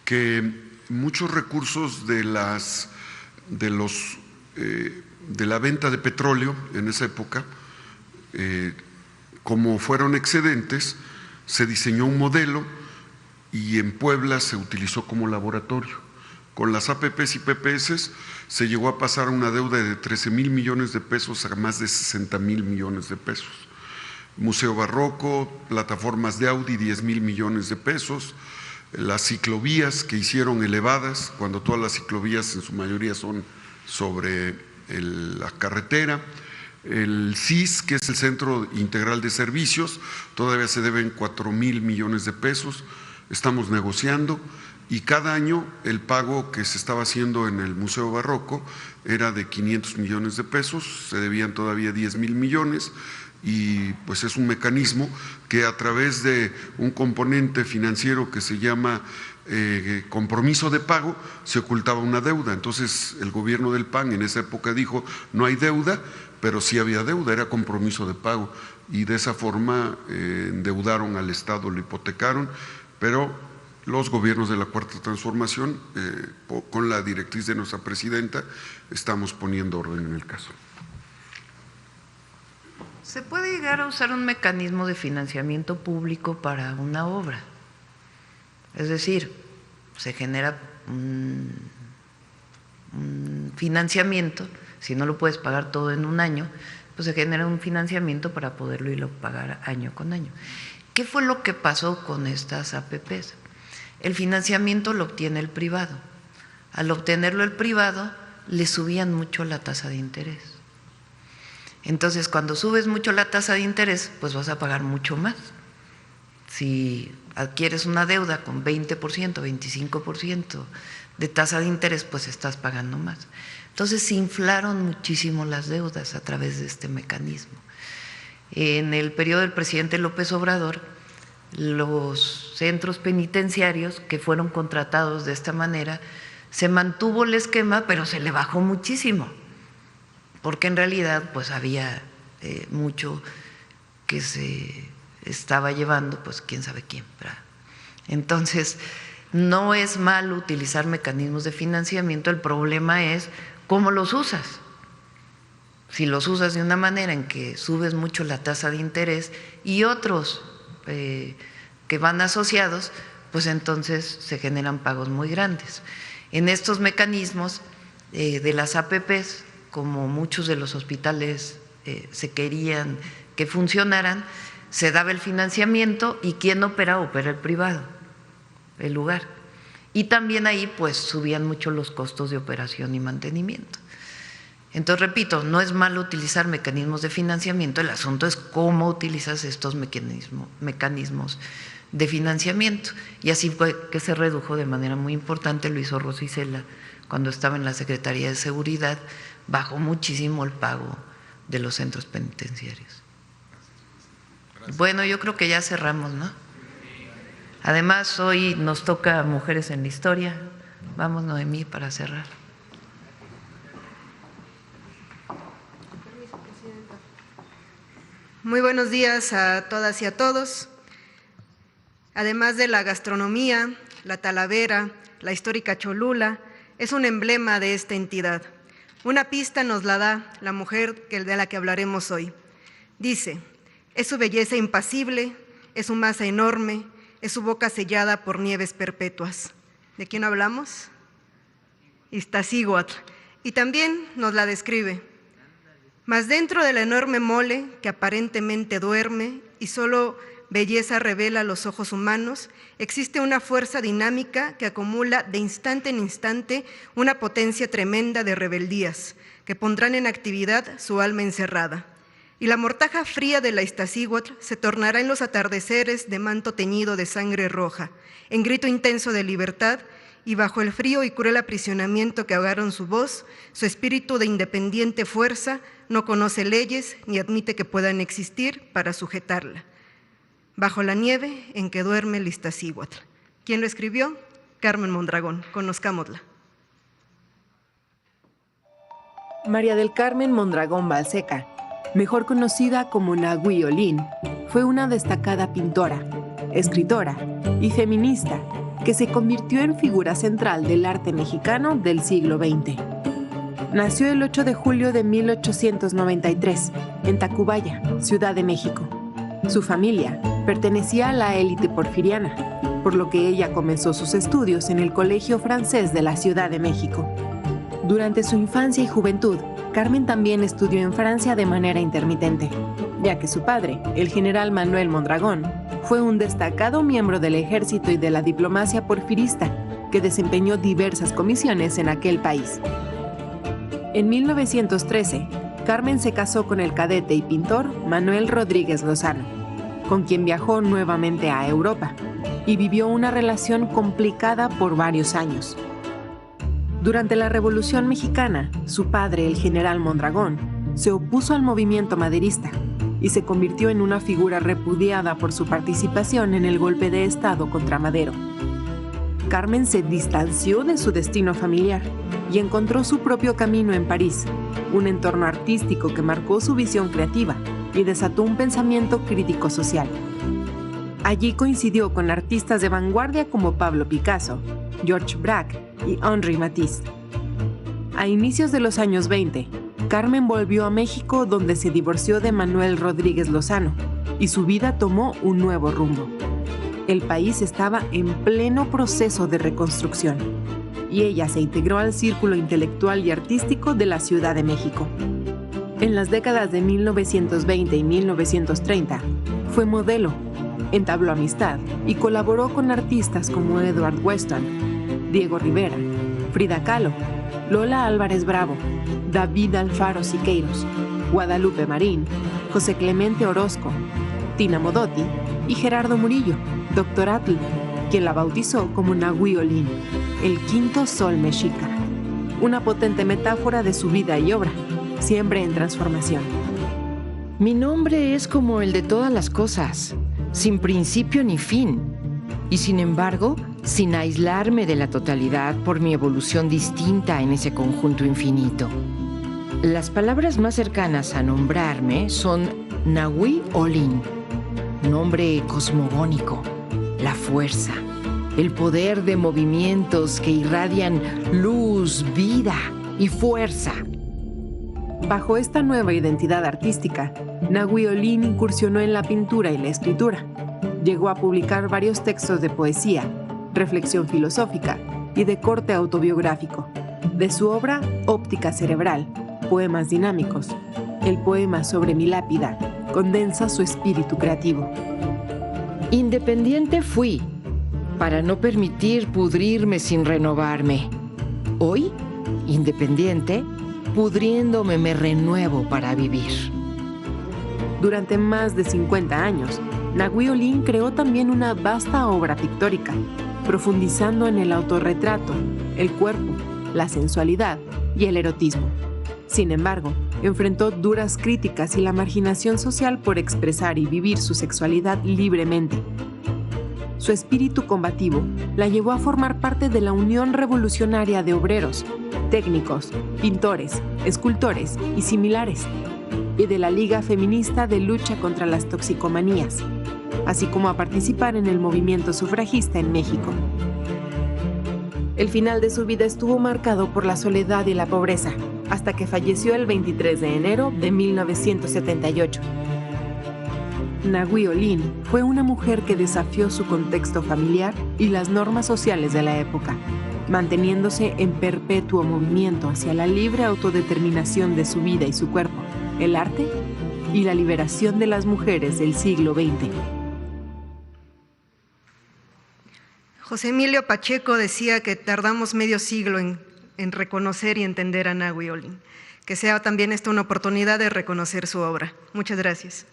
que muchos recursos de la venta de petróleo en esa época, como fueron excedentes, se diseñó un modelo y en Puebla se utilizó como laboratorio. Con las APPs y PPS se llegó a pasar una deuda de 13,000 millones de pesos a más de 60,000 millones de pesos. Museo Barroco, plataformas de Audi, 10,000 millones de pesos, las ciclovías que hicieron elevadas, cuando todas las ciclovías en su mayoría son sobre la carretera, el CIS, que es el Centro Integral de Servicios, todavía se deben 4,000 millones de pesos, estamos negociando, y cada año el pago que se estaba haciendo en el Museo Barroco era de 500 millones de pesos, se debían todavía 10,000 millones, y pues es un mecanismo que a través de un componente financiero que se llama compromiso de pago se ocultaba una deuda. Entonces el gobierno del PAN en esa época dijo no hay deuda, pero sí había deuda, era compromiso de pago, y de esa forma endeudaron al Estado, lo hipotecaron, pero los gobiernos de la Cuarta Transformación, con la directriz de nuestra presidenta, estamos poniendo orden en el caso. Se puede llegar a usar un mecanismo de financiamiento público para una obra. Es decir, se genera un financiamiento, si no lo puedes pagar todo en un año, pues se genera un financiamiento para poderlo ir a pagar año con año. ¿Qué fue lo que pasó con estas APPs? El financiamiento lo obtiene el privado. Al obtenerlo el privado, le subían mucho la tasa de interés. Entonces, cuando subes mucho la tasa de interés, pues vas a pagar mucho más. Si adquieres una deuda con 20%, 25% de tasa de interés, pues estás pagando más. Entonces, se inflaron muchísimo las deudas a través de este mecanismo. En el periodo del presidente López Obrador, los centros penitenciarios que fueron contratados de esta manera, se mantuvo el esquema, pero se le bajó muchísimo, porque en realidad pues había mucho que se estaba llevando, pues quién sabe quién, ¿verdad? Entonces, no es malo utilizar mecanismos de financiamiento, el problema es cómo los usas. Si los usas de una manera en que subes mucho la tasa de interés y otros que van asociados, pues entonces se generan pagos muy grandes. En estos mecanismos de las APPs, como muchos de los hospitales se querían que funcionaran, se daba el financiamiento y ¿quién opera? Opera el privado, el lugar. Y también ahí pues subían mucho los costos de operación y mantenimiento. Entonces, repito, no es malo utilizar mecanismos de financiamiento, el asunto es cómo utilizas estos mecanismos de financiamiento. Y así fue que se redujo de manera muy importante, lo hizo Rosa Isela cuando estaba en la Secretaría de Seguridad, bajó muchísimo el pago de los centros penitenciarios. Gracias. Bueno, yo creo que ya cerramos, ¿no? Además, hoy nos toca Mujeres en la Historia. Vamos, Noemí, para cerrar. Permiso, Presidenta. Muy buenos días a todas y a todos. Además de la gastronomía, la Talavera, la histórica Cholula, es un emblema de esta entidad. Una pista nos la da la mujer de la que hablaremos hoy. Dice, es su belleza impasible, es su masa enorme, es su boca sellada por nieves perpetuas. ¿De quién hablamos? Iztaccíhuatl. Y también nos la describe. Mas dentro de la enorme mole que aparentemente duerme y solo belleza revela a los ojos humanos, existe una fuerza dinámica que acumula de instante en instante una potencia tremenda de rebeldías que pondrán en actividad su alma encerrada. Y la mortaja fría de la Iztaccíhuatl se tornará en los atardeceres de manto teñido de sangre roja, en grito intenso de libertad, y bajo el frío y cruel aprisionamiento que ahogaron su voz, su espíritu de independiente fuerza no conoce leyes ni admite que puedan existir para sujetarla. Bajo la nieve en que duerme el Iztaccíhuatl. ¿Quién lo escribió? Carmen Mondragón. Conozcámosla. María del Carmen Mondragón Balseca, mejor conocida como Nahui Olin, fue una destacada pintora, escritora y feminista que se convirtió en figura central del arte mexicano del siglo XX. Nació el 8 de julio de 1893 en Tacubaya, Ciudad de México. Su familia pertenecía a la élite porfiriana, por lo que ella comenzó sus estudios en el Colegio Francés de la Ciudad de México. Durante su infancia y juventud, Carmen también estudió en Francia de manera intermitente, ya que su padre, el general Manuel Mondragón, fue un destacado miembro del ejército y de la diplomacia porfirista que desempeñó diversas comisiones en aquel país. En 1913, Carmen se casó con el cadete y pintor Manuel Rodríguez Lozano, con quien viajó nuevamente a Europa y vivió una relación complicada por varios años. Durante la Revolución Mexicana, su padre, el general Mondragón, se opuso al movimiento maderista y se convirtió en una figura repudiada por su participación en el golpe de Estado contra Madero. Carmen se distanció de su destino familiar y encontró su propio camino en París, un entorno artístico que marcó su visión creativa y desató un pensamiento crítico social. Allí coincidió con artistas de vanguardia como Pablo Picasso, Georges Braque y Henri Matisse. A inicios de los años 20, Carmen volvió a México, donde se divorció de Manuel Rodríguez Lozano y su vida tomó un nuevo rumbo. El país estaba en pleno proceso de reconstrucción y ella se integró al círculo intelectual y artístico de la Ciudad de México. En las décadas de 1920 y 1930 fue modelo, entabló amistad y colaboró con artistas como Edward Weston, Diego Rivera, Frida Kahlo, Lola Álvarez Bravo, David Alfaro Siqueiros, Guadalupe Marín, José Clemente Orozco, Tina Modotti y Gerardo Murillo, Dr. Atl, quien la bautizó como Nahui Olin, el quinto sol mexica, una potente metáfora de su vida y obra, siempre en transformación. Mi nombre es como el de todas las cosas, sin principio ni fin, y sin embargo, sin aislarme de la totalidad por mi evolución distinta en ese conjunto infinito. Las palabras más cercanas a nombrarme son Nahui Olin, nombre cosmogónico, la fuerza, el poder de movimientos que irradian luz, vida y fuerza. Bajo esta nueva identidad artística, Nahui Olin incursionó en la pintura y la escritura. Llegó a publicar varios textos de poesía, reflexión filosófica y de corte autobiográfico. De su obra Óptica Cerebral, Poemas Dinámicos, el poema sobre mi lápida condensa su espíritu creativo. Independiente fui, para no permitir pudrirme sin renovarme. Hoy, independiente, pudriéndome me renuevo para vivir. Durante más de 50 años, Nahui Olin creó también una vasta obra pictórica, profundizando en el autorretrato, el cuerpo, la sensualidad y el erotismo. Sin embargo, enfrentó duras críticas y la marginación social por expresar y vivir su sexualidad libremente. Su espíritu combativo la llevó a formar parte de la Unión Revolucionaria de Obreros, técnicos, pintores, escultores y similares. y de la Liga Feminista de Lucha contra las Toxicomanías, así como a participar en el movimiento sufragista en México. El final de su vida estuvo marcado por la soledad y la pobreza, hasta que falleció el 23 de enero de 1978. Nahui Olin fue una mujer que desafió su contexto familiar y las normas sociales de la época, manteniéndose en perpetuo movimiento hacia la libre autodeterminación de su vida y su cuerpo, el arte y la liberación de las mujeres del siglo XX. José Emilio Pacheco decía que tardamos medio siglo en reconocer y entender a Nahui Olin. Que sea también esta una oportunidad de reconocer su obra. Muchas gracias.